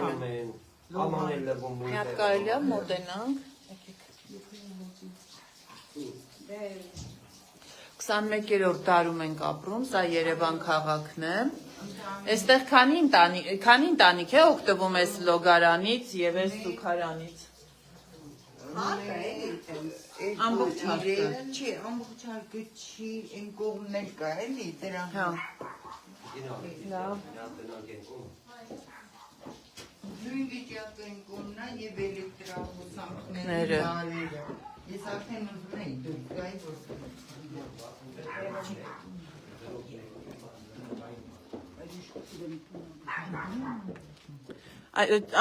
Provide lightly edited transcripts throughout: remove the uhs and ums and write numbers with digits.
Մի հատ կարելի է մոտենանք։ 21-րդ դարում ենք ապրում, սա Երևան քաղաքն է։ Այստեղ քանի ընտանիք է օգտվում այս լոգարանից եւ այս զուգարանից։ Ամբողջ հարկը։ Չի, ամբողջ հարկը չի, այն կողմներ կա էլի դրա։ Հա։ Լավ։ Նույն վիճակը այն կողմն է եւ էլեկտրահոսանքները։ Ես արդեն ուզում եի դու գայի որ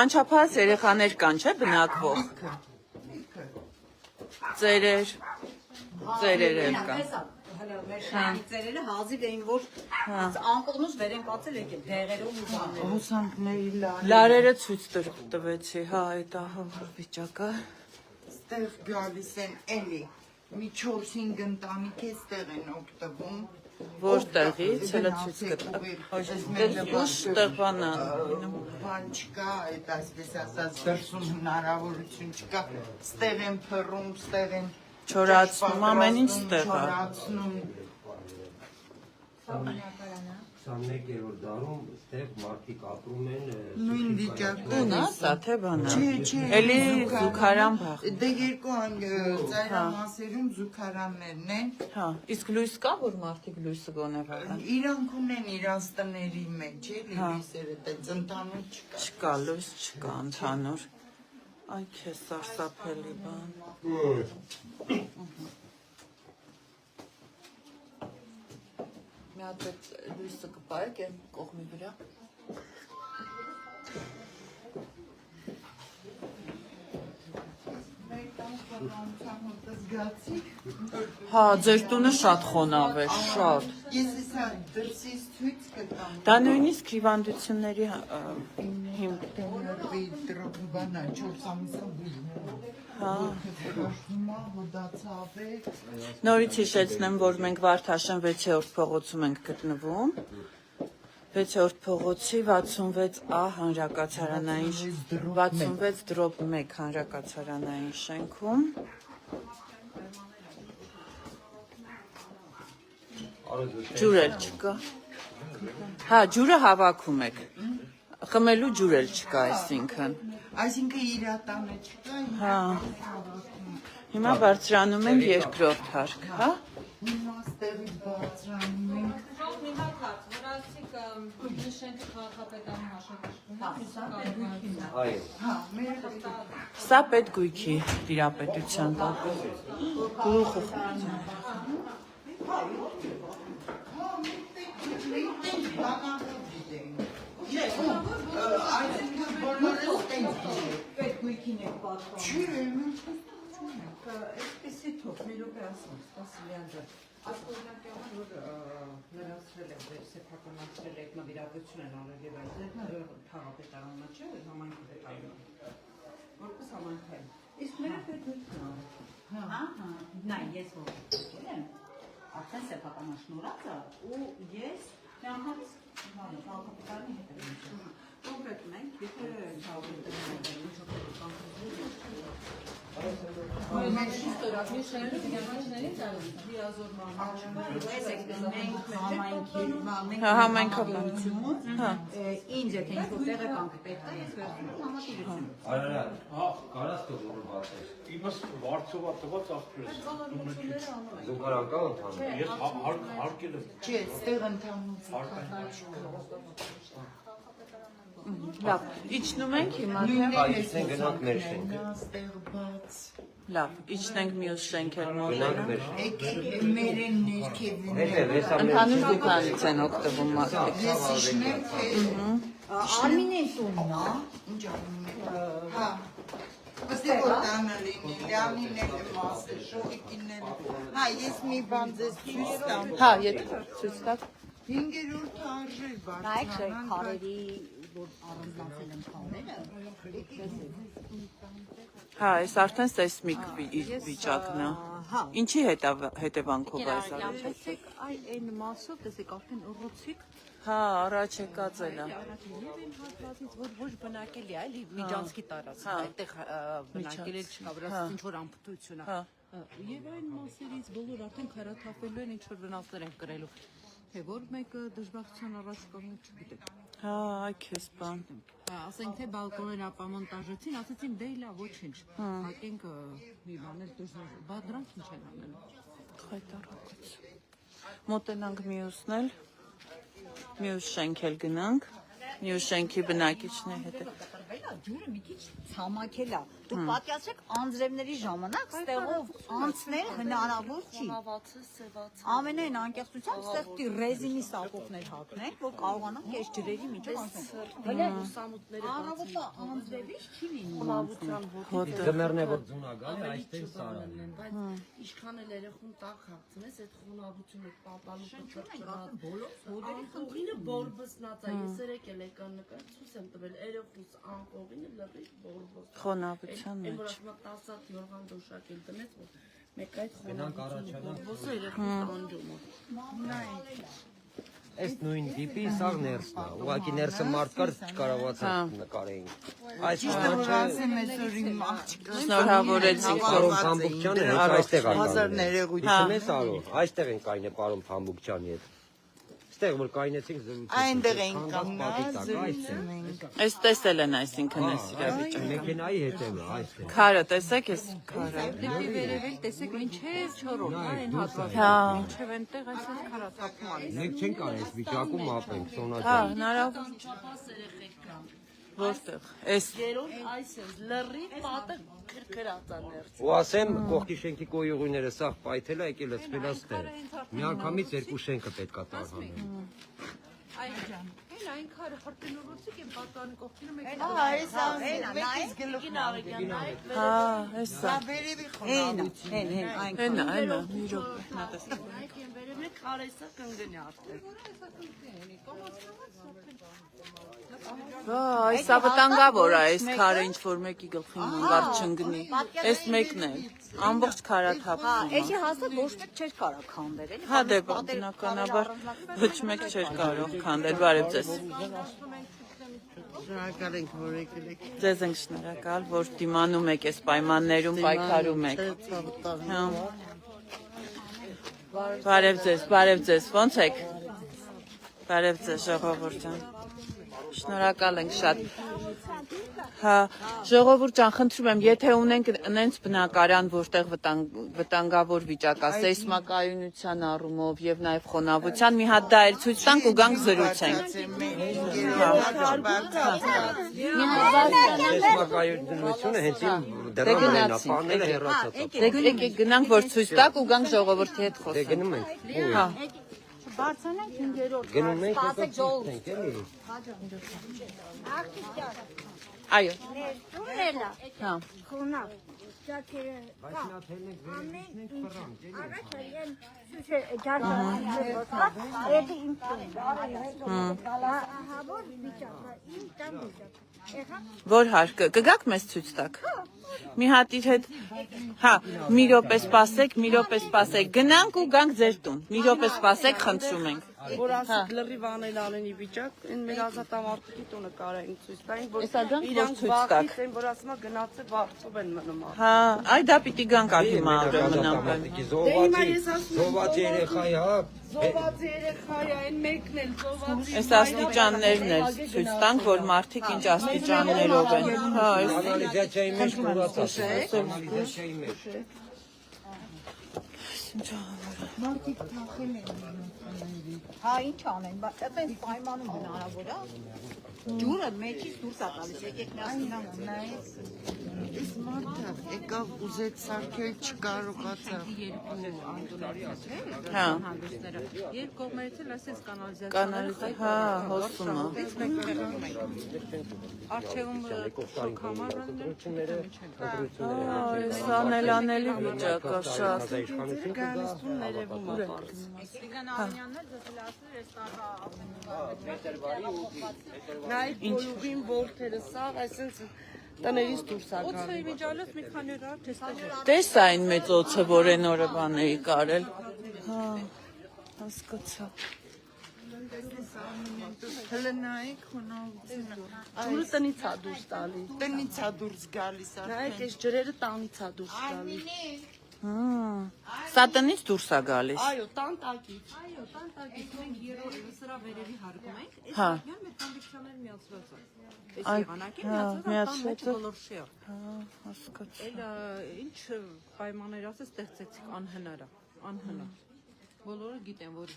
Անչափահաս երեխաներ կան, չէ՞ բնակվող։ Ծերեր էլ կան։ Մեր շահի ծերերը հազիվ էին, որ անկողնուց վեր են կացել եկել, դեղերով ու բաներով։ հոսանքների Լարերը ցույց տվեցի, հա, այդ ահա վիճակը։ Ստեղ գալիս են էլի, մի 4-5 ընտանիք է ստեղ են օգտվում։ Որտեղից, հələ ցույց կտա։ Ուշ տեղանա։ Բան չկա, այդ այսպես ասած դրսում հնարավորություն չկա, ստեղ են փռում, ստեղ են Չորացնում, ամեն ինչ ստեղ է։ չորացնում։ 21-րդ դարում ստեղ մարդիկ ապրում են Նույն վիճակում։ Բանա, սա թե բանա։ Չէ, Էլի զուգարան բախ։ Դե երկու ծայրամասերում զուգարաններն են։ Հա, իսկ լույս կա, որ մարդիկ լույսը գոնե վարան։ Իրանք ունեն իրանց տների մեջ, էլի լույսերը, դից ընդհանուր չկա։ Չկա, լույս չկա ընդհանուր։ Այ քեզ սարսափելի բան։ Մի հատ լույսը կպայեք եմ կողմի վրա։ Հա, ձեր տունը շատ խոնավ է, շատ։ Ես հեսա դրսից ցույց կտամ։ Դա նույնիսկ հիվանդությունների հիմք։ Բանա 4 ամիսա բուժում։ Հա։ Հոդացավ է։ Նորից հիշեցնեմ, որ մենք Վարդաշեն 6-րդ փողոցում ենք գտնվում։ 6-րդ փողոցի 66A հանրակացարանային 66/1 հանրակացարանային շենքում։ Ջուր էլ չկա։ Հա, ջուրը հավաքում եք։ Խմելու ջուր էլ չկա, այսինքն։ Այսինքն իրատանը չկա։ Հա։ Հիմա բարձրանում ենք երկրորդ հարկ, հա։ Հիմա ստեղից բարձրանում ենք։ Մի հատ հարց, վրացիք նշենք քաղաքապետարանի հաշվարկում։ Այո։ Հա, մեր Սա պետգույքի տիրապետության տակ։ Գլուխը։ այսինքն բոլորը ստենք Պետգույքին եք պատկանում։ չի։ Այսպեսի թող, մի րոպե ասում, Սպասիլյան ջան, ասկորնակ եղան, որ լրացրել են, սեփականացրել եք նվիրատվություն են արել եւ այդտեղ քաղաքապետարանը չէ, համայնքի պետարանը, որպես համայնքային։ Իսկ մեր պետգույքն արել։ Հա, նայ, ես որ եմ, արդեն սեփականաշնորհածը ու ես միանգամից քաղաքապետարանի հետ եմ։ Կոնկրետ մենք, եթե քաղաքապետարանը Ինձ եթե ինչ-որ տեղեկանք պետք է, ես վերցնում համատիրություն։ Կարաս կողմը բացես։ Իմս վարձովա տված աղբյուրս։ Զուգարան կա ընդհանուր։ Ես հարկել եմ։ Չէ, ստեղ ընդհանուր։ Լավ, իջնում ենք հիմա թե։ Այստեղ գնանք մեր շենքը։ Ստեղ բաց։ Լավ, իջնենք մյուս շենքեր Գնանք մոտենանք։ մեր շենքը։ Եկեք մերեն ներքևին։ Ընդհանուր զուգանից են օգտվում մարդիկ։ Ես իջնեմ, թե Արմինեն տունն է։ ինչ անում եք։ Հա։ Ըստի որ տանը լինի, լյանին էլ մասը, շողիկիններ։ Հա, ես մի բան ձեզ ցույց տամ։ Հա, եթե ցույց տաք։ 5-րդ արժեր Նայեք բարձրանանք։ քարերի, որ առանձնացել են քարերը։ Հա, այս արդեն սեյսմիկ վիճակն է։ Հա։ Ինչի հետևանքով է այս արարքը։ Տեսեք, այն մասով, տեսեք, արդեն ուռուցիկ Հա, առաջ եկած էլ է։ Եվ այն հատվածից, որ ոչ բնակելի է, էլի միջանցքի տարածք, այդտեղ բնակելի չկա, վրաց ինչ-որ ամպտություն է։ Եվ այն մասերից բոլոր արդեն քարաթափելու են, ինչ-որ վնասներ են կրելու։ Թե որ մեկը դժբախտության առաջ կողմը չգիտեք։ Հա, այ քեզ բան։ Ասենք թե բալկոնեն ապամոնտաժեցին, ասեցին դե լավ, ոչինչ։ Հակենք մի բաներ դժվար, բա դրանք ինչ են անելու։ Խայտարակություն։ Մոտենանք մյուսն էլ։ Մյուս շենք էլ գնանք։ Մյուս շենքի բնակիչների հետ։ Ջուրը մի քիչ ցամաքել է։ Դուք պատկերացրեք անձրևների ժամանակ ստեղով անցնել հնարավոր չի։ Ամենայն անկեղծությամբ ստեղ պիտի ռեզինի սակոկներ հագնենք, որ կարողանանք այս ջրերի միջով անցնել։ Առավոտը անձրևից չի լինում։ Գմերն է որ ձունա գալի, այստեղ սարան է։ Բայց ինչքան էլ երեխուն տակ հաղթնես, այդ խոնավությունը պապալու կճռճռատ հոդերի խնդիրը բորբսնած է։ Ես երեկ էլ եկան նկար ցույց եմ տվել երեխուս անկողինը լրիվ բորբս։ Խոնավության Այն որ մեջ։ ասում 10 յորղան դոշակել տնեց, որ մեկ այդ խոնավությունը բորբոսը երեխուս անջում է։ Այս նույն տիպի սաղ ներսն է, ուղղակի ներսը մարդ կար չկարողացած նկարեին։ Այս Վրացի մեծ օրիմ աղջիկը Շնորհավորեցինք, Պարոն Փամբուկչյանը հենց այստեղ հազար ակալել է։ ներեգույթ։ Իսկ մեզ արո, այստեղ են կայնե պարոն Փամբուկչյանի հետ։ Այստեղ որ կայնեցինք զրույց։ Այնտեղ էին կանգնած, զրուցում այստեղ։ Այս տեսել են այսինքն այս իրավիճակը։ Մեքենայի հետևը այստեղ։ Քարը տեսեք էս քարը։ Դեպի վերևել տեսեք մինչև 4-ով, այն հատվածը։ Հա։ Մինչև այնտեղ այսպես քարաթափում ալիս։ Մենք չենք արել այս վիճակում ապրենք, Հա, սոնաճան։ հնարավոր Չափած երեխեք կան։ որտեղ։ Այս Երոն այս է լրիվ պատը քրքրած է ներս։ Ու ասեմ, կողքի շենքի կոյուղիները սաղ պայթել է, եկել է սփել աստեղ։ Միանգամից երկու շենքը պետքա տարհանել։ Այն ջան, այն քարը արդեն ուռուցիկ են պատկանի կողքինը մեկ։ այս ամենից գլուխն է։ հա, էսա։ Վերևի Հենա, խոնավություն։ այն։ Հենա, հենա, մի րոպե, նա տեսնի։ Այդ են վերևն է քարեսը կընկնի արդեն։ Վայ, սա վտանգավոր է, այս քարը ինչ որ մեկի գլխին հանգար չընկնի։ Այս մեկն է, ամբողջ քարաթափվում է։ Էսի հաստատ ոչ մեկ չէր կարող քանդել, էլի։ Հա դե բնականաբար ոչ մեկ չէր կարող քանդել, բարև ձեզ։ Շնորհակալ ենք, որ եկել եք։ Ձեզ ենք շնորհակալ, որ դիմանում եք այս պայմաններում պայքարում եք։ Հա։ Բարև ձեզ, ո՞նց եք։ Բարև ձեզ, ժողովուրդ ջան։ Շնորհակալ ենք շատ։ Հա, ժողովուրդ ջան, խնդրում եմ, եթե ունենք նենց բնակարան, որտեղ վտանգավոր վիճակ է, սեյսմակայունության առումով եւ նաեւ խոնավության, մի հատ դա էլ ցույց տանք ու գանք զրուցենք։ Սեյսմակայունությունը հենց իմ դրամն է, պաները հեռացած է։ Դե եկեք գնանք, որ ցույց տաք ու գանք ժողովրդի հետ Դե խոսենք։ գնում ենք։ Հա։ Բարձրանանք 5-րդ։ Գնում ենք, հետո Սպասեք ցույց տենք, էլի։ Այո։ Ուրելա։ Հա։ Խոնավ։ Ճակերը։ Բայց նա թելնենք վերևից ֆրանկ, էլի։ Առաջ են սուշե ճաշը։ Էդի իմ տուն։ Հա որ վիճակը իմ տան վիճակը։ Եղա։ Որ հարկը կգաք մեզ ցույց տաք։ Մի հատ իր հետ, հա, մի րոպե սպասեք, գնանք ու գանք ձեր տուն։ Մի րոպե սպասեք, խնդրում ենք։ Որ ասիկ լրիվ անելանենի վիճակ, այն մեր ազատամարտիկի տունը կարային ցույց տային, որ Էսա գանք, որ իրանք ցույց տաք։ վախից են, որ ասում է գնացել վարձով են մնում։ Հա, այ դա պիտի գանք ալ հիմա ուրեմն ապրեն։ Զոհված երեխայի, հա։ Զոհված երեխա է, այն մեկն էլ զոհված։ Այս աստիճաններն էլ ցույց տանք, որ մարդիկ ինչ աստիճաններով են։ Հա, այս Կանալիզացիայի մեջ կուրացած է, կանալիզացիայի մեջ։ Մարդիկ թախել են։ Հա ինչ անեն, բայց այդպես պայմանում հնարավոր է։ Ջուրը մեջից դուրս է տալիս, եկեք միասին Նայես, այս մարդը եկավ ուզեց սարքել չկարողացավ։ հա, Երբ կողմերից էլ այսպես կանալիզացիա։ կանալիզացիա, հա, հոսում է։ Արջևում շոկ համարան Այս անելանելի վիճակ է շատ։ Գանստուն ներևում է։ Սիգան Ավանյանն էլ դες լասներ էս տարվա Նայ բոլուգին որթերը սաղ, այսինքն տներից դուրս ա Օծը գալու։ միջալով մի քանի օր թեստել։ Տես այն մեծ օծը, որ այն օրը բան էի կարել։ Հա, հասկացա։ Հələ նայեք խոնավությունը։ Ջուրը տնից ա դուրս տալիս։ Տնից ա դուրս գալիս Նայեք, այս ջրերը տանից ա դուրս տալիս։ Սա տնից դուրս է գալիս։ Այո, տան տակից։ Այո, տանտակից մենք երրորդ սրա վերևի հարկում ենք։ Այս Հա։ յան մեր կոնդիցիոներ միացված է։ Այս Այ, եղանակի հա, միացված է, տան մեջ միացված է։ բոլոր շիա։ Հա, հասկացա։ Էլ ինչ պայմաններ ասես ստեղծեցիք անհնար է, անհնար։ Բոլորը գիտեն, որ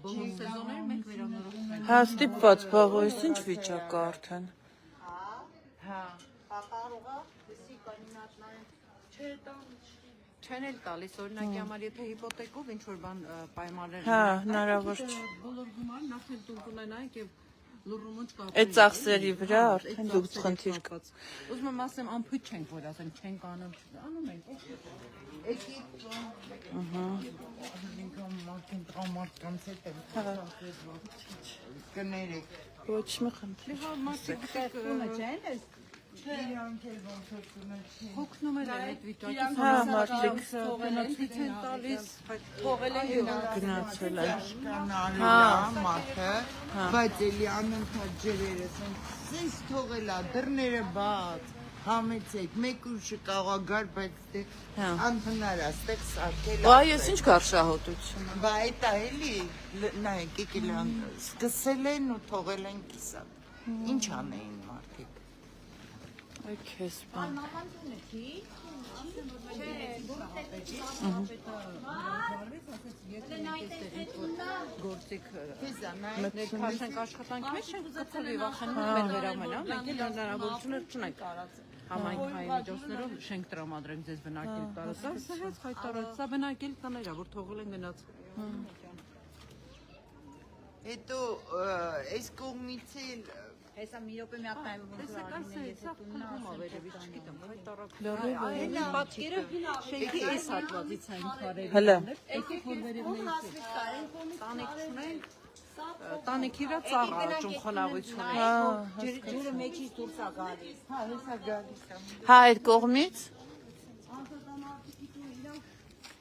բոլոր սեզոնները մենք վերանորոգում ենք։ Հա, ստիպված բաղոյս ինչ վիճակ է արդեն։ Հա։ Չեն էլ տալիս, օրինակի համար, եթե հիպոթեկով ինչ-որ բան պայմաններ Հա, հնարավոր չէ։ բոլոր գումարն արդեն տուն կունենայինք եւ լուռումունջ կապ։ Այդ ծախսերի վրա արդեն դուք խնդիր կա։ Ուզում եմ ասեմ, ամփոփ չենք, որ ասեմ, չենք անում, անում ենք։ Եկեք ինքան մարդկանց հետ կներեք։ Ոչ մի խնդիր։ Հա, մարդիկ Չեն Իրանք էլ ոնց որ կունեցին։ հոգնում են այդ վիճակից։ Հա, մարդիկ թողել են տալիս, Թողել են գնացել են։ Կանարել Հա։ է մարդը, բայց էլի անընդհատ ջրերը սենց թողել է, դռները բաց, համեցեք, մեկ ուրիշը կարող է գար, բայց դե Հա։ անհնար է, ստեղ սարքել Ու այ ես ինչ կարշահոտություն։ Բա այդ է էլի, նայեք, եկել են, սկսել են ու թողել են կիսատ։ Ինչ անեին մարդիկ։ Այ քեզ բան։ գործիք Քեզա նայեք, ներքաշենք աշխատանքի մեջ չենք գցելի վախենում մեր վերամենա, մենք էլ հնարավորություններ չունենք համայնքային միջոցներով շենք տրամադրենք ձեզ բնակել տարածա, սա հենց հայտարարած, սա բնակել տաներ ա, որ թողել են գնաց։ հետո այս կողմից էլ Հեսա մի րոպե մի հատ նայում Տեսեք, այս է, սա քննում ա վերևից, չգիտեմ, հայտարարած։ Լրիվ է։ Պատկերը շենքի այս հատվածից այն քարերի։ Հələ։ Եկեք որ վերևներից տանիք չունենք, տանիքի վրա ծառ աճում խոնավություն է։ ջուրը մեջից դուրս է գալիս։ հա, հեսա գալիս է։ Հա, այդ կողմից։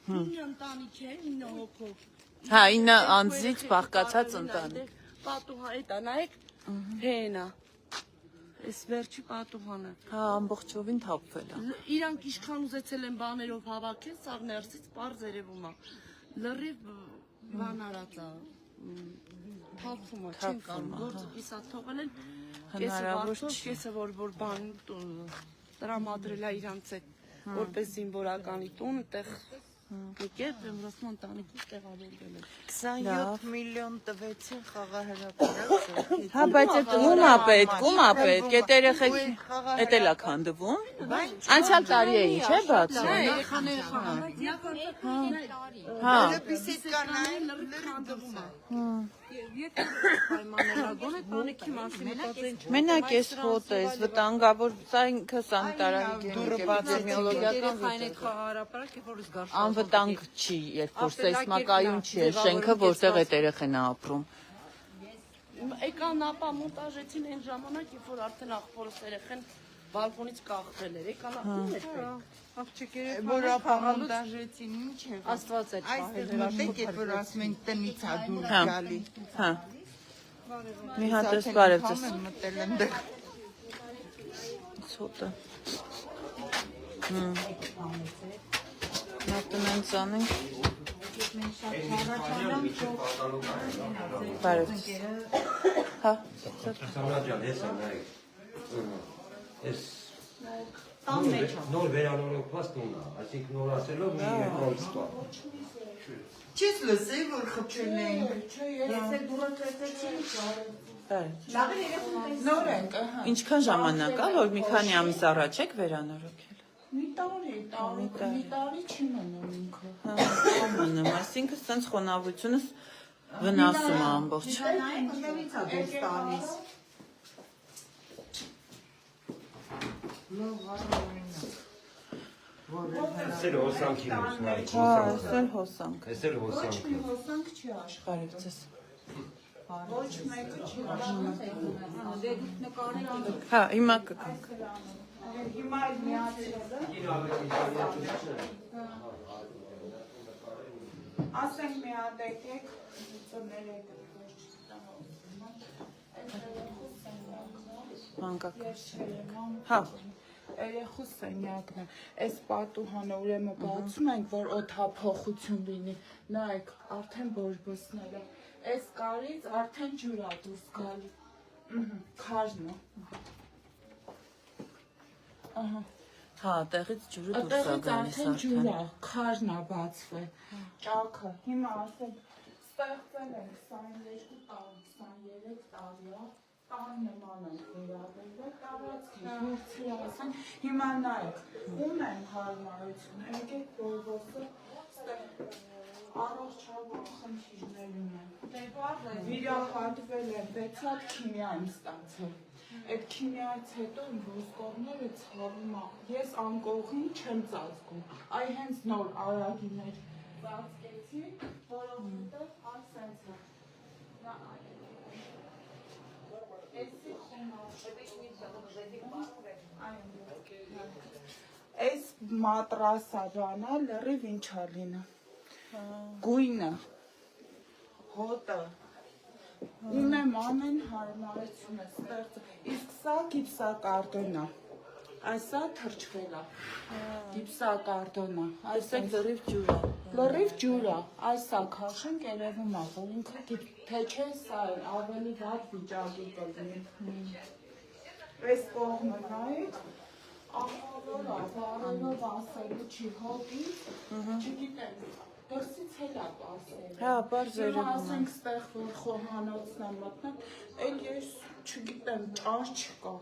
Ինը ընտանիք է, 9 հոգով։ Հա, 9 անձից բաղկացած ընտանիք։ Պատուհան էտա, նայեք, հենա։ Այս վերջի պատուհանը։ Հա, ամբողջովին թափվել է։ Իրանք ինչքան ուզեցել են բաներով հավաքել, սաղ ներսից պարզ երևում է։ Լրիվ բան արած է։ Թափվում է, չեն կարող, գործը կիսա թողել են։ Կեսը Հնարավոր վարձով, չի։ կեսը որ բան տրամադրել է իրանց այդ որպես զինվորականի տուն, այդտեղ եկել եմ ասում ընտանիքի տեղավորվել են։ 27 միլիոն տվեցին խաղահրապարակը։ Հա, բայց այդ ում է պետք, ում է պետք, այդ երեխեք էդ էլա քանդվում։ Անցյալ տարի էին, չէ՞ բացի։ Երեխաները Հա։ Դեպիսի կանային լրիվ Եթե պայմաններ ագոն այդ տանիքի մասին մտածեն չէ։ Մենակ էս ֆոտոս վտանգավոր, սա ինքը սանիտարային էպիդեմիոլոգիական Երեխային այդ խաղահարապարակ, երբ որ զգար անվտանգ չի, երբ որ սեյսմակայուն չի է շենքը, որտեղ այդ երեխեն է ապրում։ Եկան ապա մոնտաժեցին այն ժամանակ, երբ որ արդեն աղբորս երեխեն բալկոնից կախվել էր, եկան ում էր աղջիկերը որ ապամոնտաժեցին ինչ է։ Աստված էր Այստեղ մտեք, երբ որ ասում են տնից ա դուրս Հա։ գալի։ Հա։ Մի հատ էս բարև ձեզ։ Մտել եմ դեռ։ Ցոտը։ Նա տնենց անենք։ Բարև ձեզ։ Հա։ Սամնաջան, հեսա նայեք։ Ես նոր վերանորոգված տունն է, այսինքն նորացելով մի երկու ամսվա։ Չես լսել, որ խփել են։ Նոր ենք, ահա։ Ինչքան ժամանակ է, որ մի քանի ամիս առաջ եք վերանորոգել։ Մի տարի չի մնում ինքը։ Հա, մնում, այսինքն սենց խոնավությունը վնասում է ամբողջ։ Տնից է դուրս տալիս։ Սեր հոսանքի մոս նայեք, Հա, հոսանք։ այսօր հոսանք։ Այսօր հոսանքը։ Հոսանք չի աշխ։ Բարև ձեզ։ Ոչ մեկը չի աշխ։ Հա, հիմա կգանք։ Հիմա էլ միացրելը։ Ասենք մի հատ եկեք, ծներեք։ Մանկակ։ Հա։ Երեխու սենյակն է։ Այս պատուհանը ուրեմն բացում ենք, որ օդափոխություն լինի։ Նայեք, արդեն բորբոսներ է։ Այս կարից արդեն ջուր է դուրս գալի։ Քարն է։ Ահա։ Հա, տեղից ջուրը դուրս է Այդտեղից գալիս արդեն ջուր է, քարն է բացվել։ Ճաքը։ Հիմա ասենք ստեղծել են 22 տարի, 23 տարի է։ Տան նման են վերաբերվել, տարածքի հորցի ասեն, հիմա նայեք, ում են հարմարություն, եկեք բորբոսը առողջական խնդիրներ ունեն։ Վիրահատվել են, 6 հատ քիմիա եմ ստացել։ Այդ քիմիայից հետո ոսկորները ցավում է, ես անկողին չեմ ծածկում, այ հենց նոր արագիներ ծածկեցի, որովհետև ասենց է։ Այս մատրասա բանա լրիվ ինչ է լինը։ Գույնը, հոտը, ունեմ ամեն հարմարությունը ստեղծը, իսկ սա գիպսակարտոն է, այսա թրջվել է, գիպսակարտոն է, Այսինքն լրիվ ջուր է։ լրիվ ջուր է, այսա քաշենք երևում է, որ ինքը թե չէ սա է, ավելի վատ վիճակի կլինի։ Այս կողմը նայեք, ահավոր է, վարելով ասելու չի հոտից, չգիտեմ, դրսից էլ է պասել։ Հա, պարզ երևում է։ Հիմա ասենք ստեղ, որ խոհանոցն է մտնենք, էլ ես չգիտեմ, ճար չկա,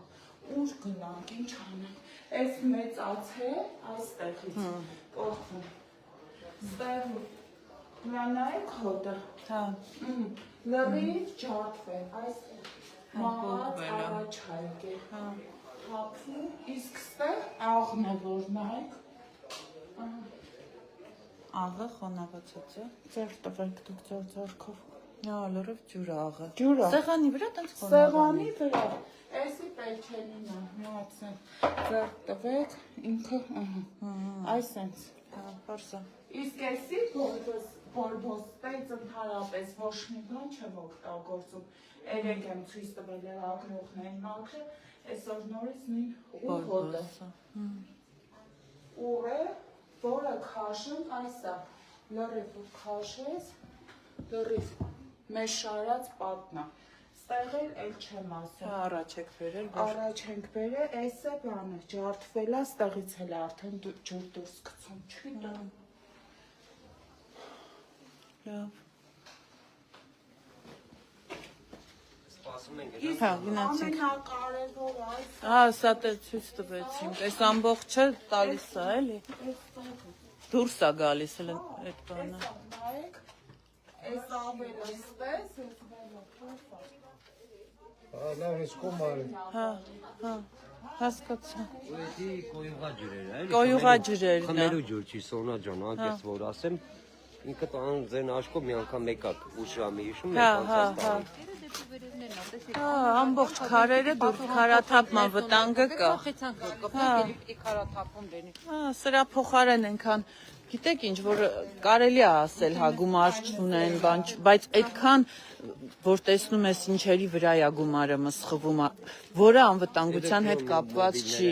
ուր գնանք, ինչ անենք։ Այս մեծաց է, այստեղից կողվում։ Ստեղ նայեք հոտը։ Հա, Լրիվ ջարդվել, այստեղ մահաց առաջ է եկել։ Հապվում, իսկ ստեղ աղն է, որ նայեք։ աղը խոնավացած է։ Ձեր տվեք դուք ձեր ձեռքով։ Հա, լրիվ ջուր է աղը։ Ջուր է։ Սեղանի վրա տենց Սեղանի վրա, էսի պեչելին է, միացեն, ձեր տվեք, ինքը, այսենց։ Հա, պարզ է։ Իսկ էսի բորբոստից ընդհանրապես ոչ մի բան չեմ օգտագործում, երեք եմ ցույց տվել լրագրողներին մաքրը, այսօր նորից նույն ուղոտը։ Ուղը, որը քաշենք այս է, լրիվ ու քաշես, լրիվ մեզ շարած պատն է, ստեղ էլ չեմ ասում։ Առաջ եք բերել, Առաջ ենք բերել, այս է բանը, ջարդվել է, ստեղից էլ արդեն ջուր դուրս գցում, չգիտեմ։ լավ։ Սպասում ենք։ Հա, գնացինք։ Ամենակարևորը այս Հա, սա դե ցույց տվեցինք։ Այս ամբողջը տալիս է, էլի։ Դուրս է գալիս էլ այդ բանը։ նայեք, այս ավելը ստես, այս վելը փոխա։ Լավ, ես կոմար։ Հա, հա, հասկացա։ Ուղղակի կոյուղա ջրեր, էլի։ Կոյուղա ջրերն է։ Խմելու ջուր չի, Սոնա ջան, անկեղծ որ ասեմ, ինքը տան ձեն աշկով մի անգամ եկակ ուշ ժամի հիշում եք անցած տարի։ Հա, ամբողջ քարերը դուր քարաթափման վտանգը կա։ Փոխեցանք որ կպնենք էլի պիտի քարաթափում լինի։ Հա, սրա փոխարեն այնքան գիտեք ինչ որ կարելի է ասել, հա, գումար չունեն, բան, բայց այդքան որ տեսնում ես ինչերի վրա է գումարը մսխվում, որը անվտանգության հետ կապված չի։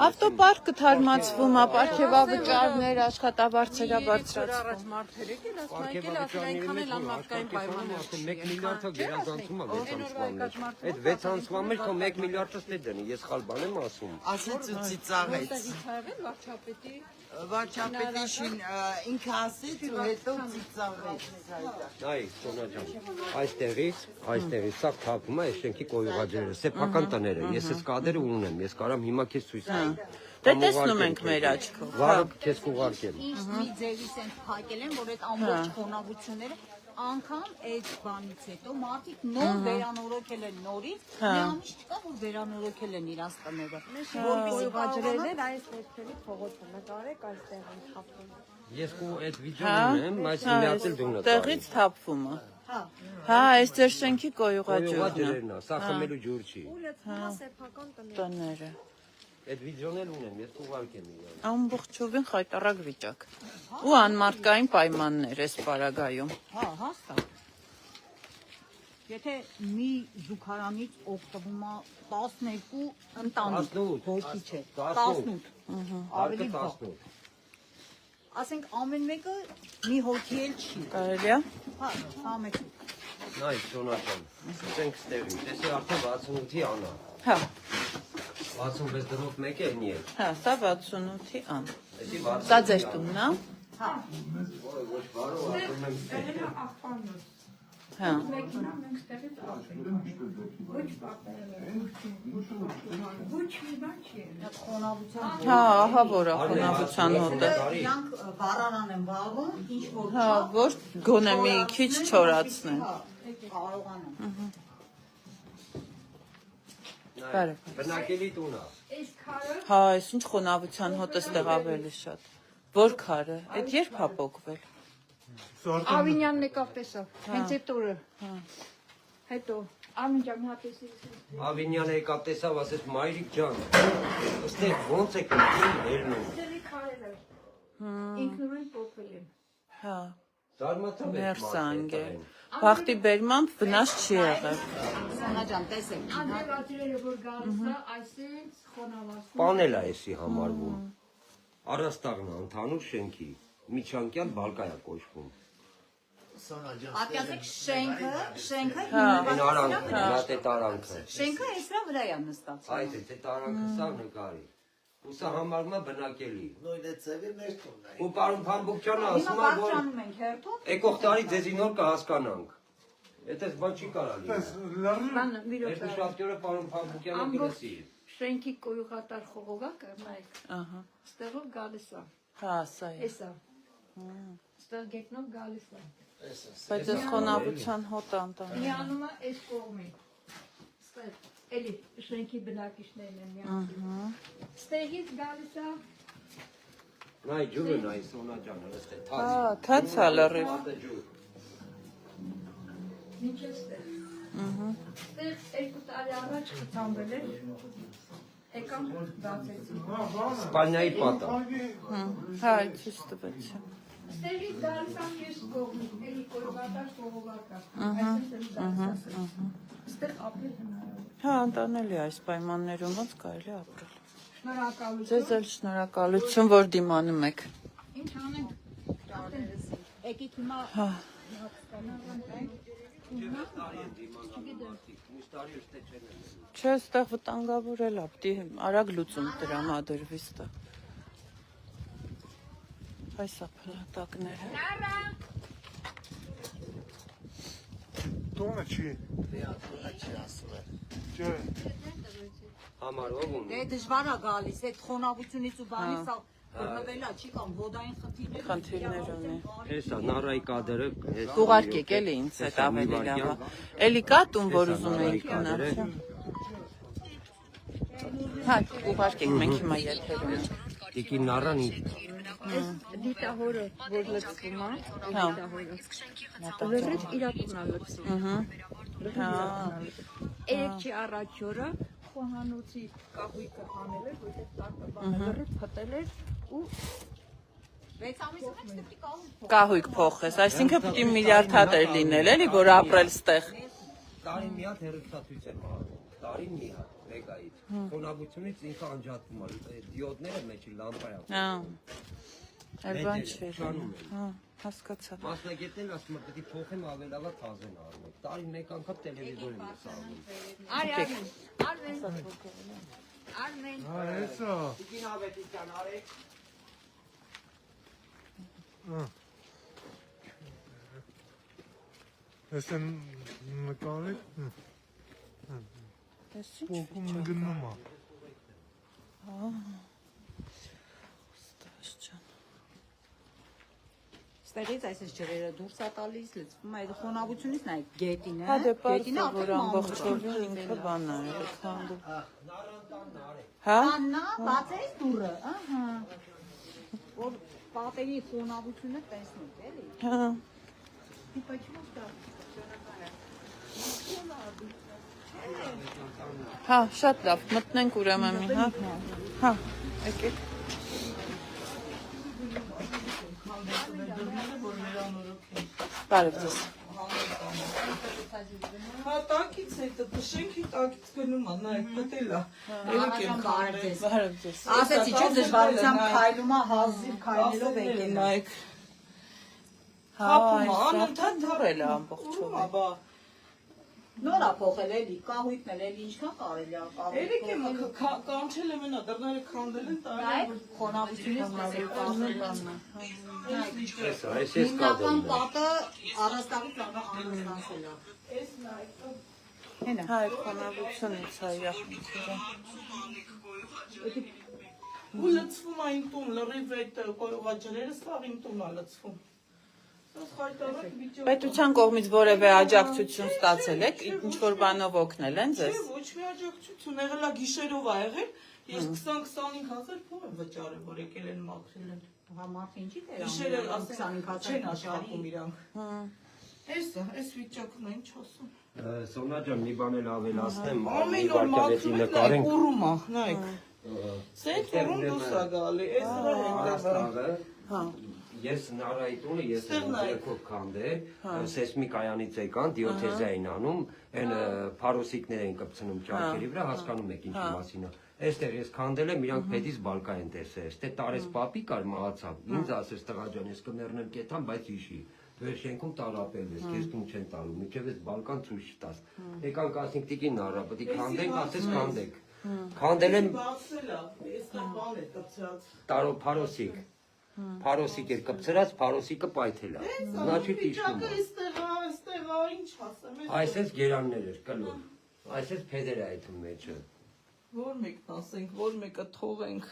Ավտոպարկը թարմացվում է, պարգևավճարներ, աշխատավարձերա բարձրացվում։ Առաջ մարդեր եկել, ասում եկել, ասում այնքան էլ անմարդկային պայմաններ չի։ 1 միլիարդը գերազանցում է 6 ամսվա մեջ։ Այդ 6 ամսվա մեջ քո 1 միլիարդը ստե դնի, ես խալ բան եմ ասում։ ասեց ու ծիծաղեց։ Իթարել վարչապետի Վարչապետի շին ինքը ասեց ու հետո ծիծաղեց։ Այ, Սոնա ջան, այստեղից սա թափում է շենքի կոյուղա ջրերը, սեփական տները։ Ես այս կադրը ունեմ, ես կարամ հիմա քեզ ցույց տամ։ Դե տեսնում ենք մեր աչքով։ Վաղը քեզ կուղարկեմ։ Ինչ մի ձևի սենց փակել են, որ այդ ամբողջ խոնավությունները անգամ այդ բանից հետո մարդիկ նոր վերանորոգել են նորից, մի ամիս չկա որ վերանորոգել են իրաց տները, որովհետեւ Ջրերներ այս ներքևի փողոցը նկարեք այստեղ են թափվում։ Ես քո այդ վիդեոն ունեմ, բայց միացել դու ունես։ Տեղից թափվում է։ Հա, այս ձեր շենքի կոյուղա Կոյուղա ջուրն է։ ջրերն է, սա խմելու ջուր չի։ Սեփական տներ։ Տները։ Այդ վիդեոն էլ ունեմ, ես կուղարկեմ իրան։ Ամբողջովին խայտարակ վիճակ։ Ու անմարդկային պայմաններ էս պարագայում։ Հա, հաստատ։ Եթե մի զուգարանից օգտվում է 12 ընտանիք, 18, հոգի չէ, 18, 18, ավելի բաղ։ Ասենք ամեն մեկը մի հոգի էլ չի։ Կարելի է։ Հա, ամեն։ Նայ, Ջոնատան, ասենք ստեղի, տեսի արդեն 68-ի անա։ Հա, 66 դրով մեկ է նի է։ հա, սա 68-ի ան։ Էսի Սա ձեր տունն է։ Հա, ոչ բարով ասում եմ ստեղի։ Հա։ խոնավության։ Հա, ահա որ է խոնավության հոտը։ Իրանք վառարան են բաղում, ինչ որ Հա, որ գոնե մի քիչ չորացնեն։ կարողանան։ Բարև։ Բնակելի տուն է։ Հա, այս ինչ խոնավության հոտը ստեղ ավելի շատ։ Որ քարը, այդ երբ հա փոկվել։ Ավինյանն եկավ տեսավ, հենց այդ օրը։ Հետո Ամինջան հատեսի։ Ավինյանը եկավ տեսավ, ասեց մայրիկ ջան, այստեղ ոնց է կնքին ելնում։ Դերի քարել է։ Ինքնուրույն փոխվել են։ Հա, Զարմացավ է ներս անգել։ Բախտի բերմամբ վնաս չի եղել։ Սոնա ջան, տեսեք։ Անդրեվատիրերը որ գալիս է, այսինքն խոնավացնում։ Պանել է էսի համարվում։ Առաստաղն է ընդհանուր շենքի, միջանկյալ բալկայա կոչվում։ Պատկասեք շենքը Այն արանքը, նատ այդ արանքը։ շենքը այսրա վրա է նստած։ Այդ է, այդ արանքը սա նկարի։ Ու սա համարվում է բնակելի։ Ու պարոն Փամբուկյանը ասում է, որ Բարձրանում ենք հերթով։ եկող տարի ձեզի նոր կհասկանանք։ Այդպես բան չի կարա լինել։ Բան վիրոց։ Երկու շաբթի պարոն Փամբուկյանը կլսի։ Շենքի կոյուղատար խողովակը, նայեք, Ահա։ ստեղով գալիս է։ Հա, սա է։ Էսա։ Ստեղ գետնով գալիս է։ Բայց այս խոնավության հոտը անտան։ Միանում է այս կողմին։ Ստեղ էլի շենքի բնակիչներն են միանում։ Ստեղից գալիս է։ Նայ ջուրը նայ Սոնա ջան, ըստ է Հա, թաց։ թաց է լրիվ։ Ինչ է ստեղ։ Ստեղ 2 տարի առաջ խթանվել էր։ Եկան բացեցին։ Սպանիայի պատը։ Հա, ցույց տվեցի։ Ստեղից գալիս է մյուս կողմին, էլի կոյուղատար խողովակը։ Այսինքն ստեղ ապրել հնարավոր։ Հա, անտանելի է այս պայմաններում ոնց կարելի ապրել։ Շնորհակալություն։ Ձեզ էլ շնորհակալություն, որ դիմանում եք։ Ինչ անենք։ Եկեք հիմա Հա, չէ, այստեղ վտանգավոր էլ է, պիտի արագ լուծում տրամադրվի ստեղ։ Այս է փլատակները։ Տոնը չի։ Չէ։ Համարով ունի։ դե դժվար է գալիս այդ խոնավությունից ու բանից սա բռնվելա չի կամ հոդային Խնդիրներ ունի։ Հեսա նարայի կադրը, հեսա։ Ուղարկեք էլի ինձ այդ ավելի լավ է։ Էլի կա տուն, որ ուզում էիք գնալ։ Հա, ուղարկեք, մենք հիմա եթերում ենք։ Տիկի նարան ինչ։ Դիտահորը, որ լցվում է, Հա։ լրիվ իրակունա լցվում։ Հա։ Երեք չի առաջ օրը խոհանոցի կահույքը հանել էր, որտեղ տակը բանը լրիվ փտել էր ու 6 ամիսը մեջ դեպի կահույք Կահույք փոխես, այսինքն պիտի միլիարդատեր լինել, էլի, որ ապրել ստեղ։ Տարին մի հատ հերոստացույց եմ արում։ Տարին մի հատ, մեգայից։ Խոնավությունից ինքը անջատվում է։ Դիոդները մեջի լամպայա։ Հա։ Այլ բան չի։ Շանում են։ Հա, հասկացա։ Մասնագետներն ասում են, պետք է փոխեմ ավելավա թազեն առնել։ Տարին մեկ անգամ տելևիզոր եմ սարում։ Արմեն։ Հա, էսա։ Տիկին ավետիցյան արեք։ Ես են նկարեք։ Ես ինչ Փոքում գնում է։ ստաշ ջան։ ստեղից այսպես ջրերը դուրս է տալիս լցվում է այդ խոնավությունից նայեք գետին Հա, դե գետինը պարզ որ ամբողջովին ինքը բան է, քանդու։ Հա։ Աննա բացես դուրը ահա որ պատերի խոնավությունը տեսնեք էլի Հա։ Հա, շատ լավ, մտնենք ուրեմն մի հատ։ Հա, եկեք։ Բարև ձեզ։ Հա տակից հետը տշենքի տակից գնում է, նայեք պետել է։ Ելիք եմ քարել։ Բարև ձեզ։ Ասեցի չէ դժվարությամբ քայլում է հազիվ քայլելով եկել։ Նայեք։ Հապում անընդհատ թռել է ամբողջով։ Բա։ Նորա փոխել էլի, կահույքն էլի ինչքան կարելի է կահույք։ Ելիք եմ կանչել եմ նա դռները քանդել են տալի։ Խոնավությունից Այս հիմնական պատը առաստաղից անստացել է։ Էս նայեք։ Հա, այդ խոնավությունից է յախմիցը։ Ու լցվում է իմ տուն, լրիվ այդ կոյուղաջրերը սաղ իմ տուն է լցվում։ Պետության կողմից որևէ աջակցություն ստացել եք, ինչ-որ բանով օգնել են ձեզ։ Չէ, ոչ մի աջակցություն, եղել է գիշերով ա եղել, ես 20-25 հազար փող եմ վճարել, որ եկել են մաքրել են։ Հա մարդը ինչի դեր Գիշերը 25 հազար չեն աշխատում իրանք։ Այս վիճակն է, ինչ ասում։ Սոնա ջան, մի բան էլ ավելացնեմ, Ամեն օր մաքրում եք, նայեք, ուռում է, նայեք։ Սենց ուռում դուրս է գալի, այս դրա ենք Ես նարայի տունը ես երկով քանդել, սեսմիկայանից եկան, դիոթեզիա էին անում, այն փարոսիկներ էին կպցնում ճարքերի վրա, հասկանում եք ինչի մասին է։ Այստեղ ես քանդել եմ, իրանք փետից բալկա են տեսել, այստեղ տարես պապի կար մահացավ, ինձ ասես տղա ջան, ես կմեռնեմ կեթան, բայց հիշի, դու շենքում տարապել ես, քեզ տուն չեն տալու, միջև ես բալկան ցույց տաս։ Եկանք ասենք տիկին նարա, պետք է քանդենք, ասես քանդեք։ Քանդել եմ տարո փարոսիկ։ Փարոսիկ էր կպցրած, փարոսիկը պայթել է։ Значит իշխում է։ Այստեղ ինչ ասեմ։ Այսպես գերաններ էր կլոր։ Այսպես փեդեր է այդում մեջը։ Որ մեկն ասենք, որ մեկը թողենք։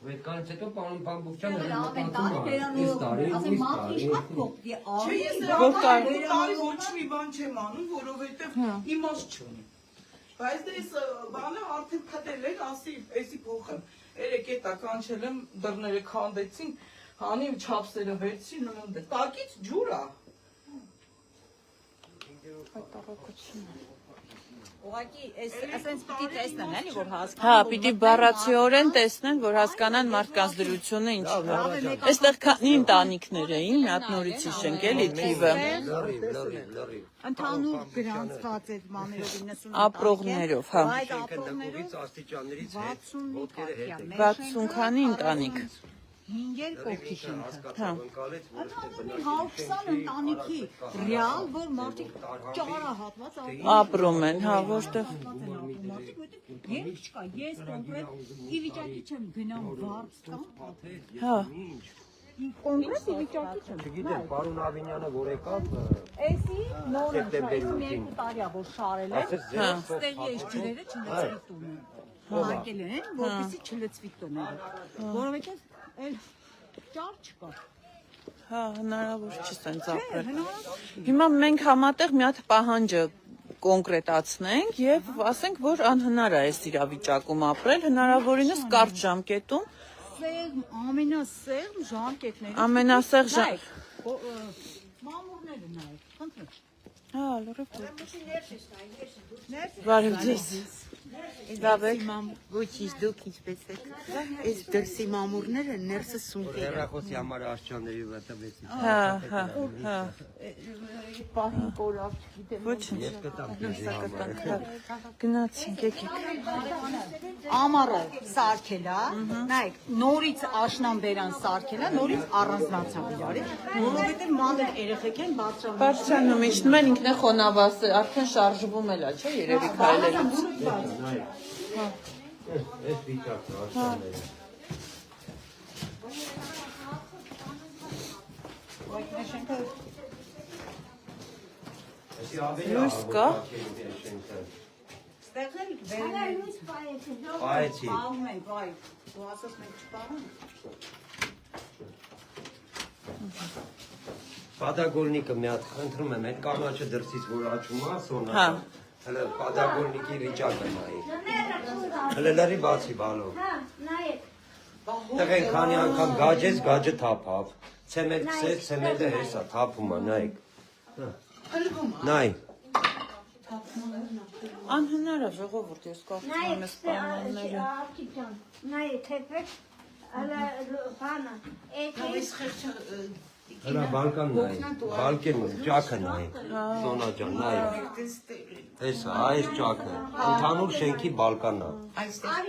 Այդքանից հետո պարոն Բամբուկչյանը Չէ, ես ոչ մի բան չեմ անում, որովհետև իմաստ չունի։ Բայց դες բանը արդեն փտել են, ասի, էսի փոխեմ։ Երեք էտա կանչել եմ, դռները քանդեցին, հանի չափսերը վերցրի նման դե։ Տակից ջուր է։ Ուղղակի այսպես պիտի տեսնեն, էլի որ հասկանան։ Հա, պիտի բառացիորեն տեսնեն, որ հասկանան մարդկանց դրությունը ինչի է։ Այստեղ քանի ընտանիքներ էին, մի հատ նորից հիշենք էլի թիվը։ Ընդհանուր գրանցված այդ մաներով 90 Ապրողներով, հա։ Այդ ապրողներով աստիճաններից հետ ոտքերը հետ է։ 60 քանի ընտանիք։ 5 կողքի շենքը։ Հա։ Ընդհանուր 120 ընտանիքի ռեալ, որ մարդիկ ճարահատված Ապրում են, հա, որտեղ Երբ չկա, ես կոնկրետ ի վիճակի չեմ գնամ վարձ տամ։ Հա։ Կոնկրետ ի վիճակի չեմ։ Չգիտեմ, պարոն Ավինյանը որ եկավ, Էսի նորը 22 տարի որ շարել է, ստեղի այս ջրերը չլցվի տունը։ Հարկել են, որպեսզի չլցվի տները։ Որովհետև էլ ճար չկա։ Հա, հնարավոր չի սենց ապրել։ Հիմա մենք համատեղ մի հատ պահանջը կոնկրետացնենք եւ ասենք, որ անհնար է այս իրավիճակում ապրել, հնարավորինս կարճ ժամկետում։ Սեղմ, ամենասեղմ ժամկետները։ Ամենասեղ Մամուրները նայեք, խնդրեմ։ Հա, լրիվ։ Բարև ձեզ։ Լավ եք։ Ոչինչ, դուք ինչպես եք։ Այս դրսի մամուրները ներսը սունկ են։ հեռախոսի համար արշանների վրա տվեցի։ Հա, հա, հա։ Պահին կորավ, չգիտեմ։ Ոչինչ։ Ես կտամ Գնացինք, եկեք։ Ամառը սարքել է, նայեք, նորից աշնան բերան սարքել է, նորից առանձնացավ իրարից, որովհետև մանր երեխեք են Բարձրանում իջնում են ինքն է խոնավաս, արդեն շարժվում էլ է, չէ, երևի քայլելուց։ Այս վիճակը արշանները։ Լույս կա։ Ստեղել բերել Պայեցի։ պահում են, վայ, դու ասաս մենք չպահում։ Պատագոլնիկը մի հատ խնդրում եմ, այդ կանաչը դրսից որ աչում է, սոնա։ Հա։ Հələ պատագոլնիկի վիճակը նայի։ Հələ լրի բացի բալով։ Տղեն քանի անգամ գաջեց, գաջը թափավ։ Ցեմենտ քսեց, ցեմենտը հեսա թափում է, նայեք։ Նայ։ Անհնար է ժողովուրդ, ես կարծում եմ այս պայմանները։ Նայ, թեփեք, ալա բանը, Հələ բալկան նայ, բալկեն ճակը նայ, Սոնա ջան, նայ, այս ճակը, ընդհանուր շենքի բալկանն է։ Այստեղ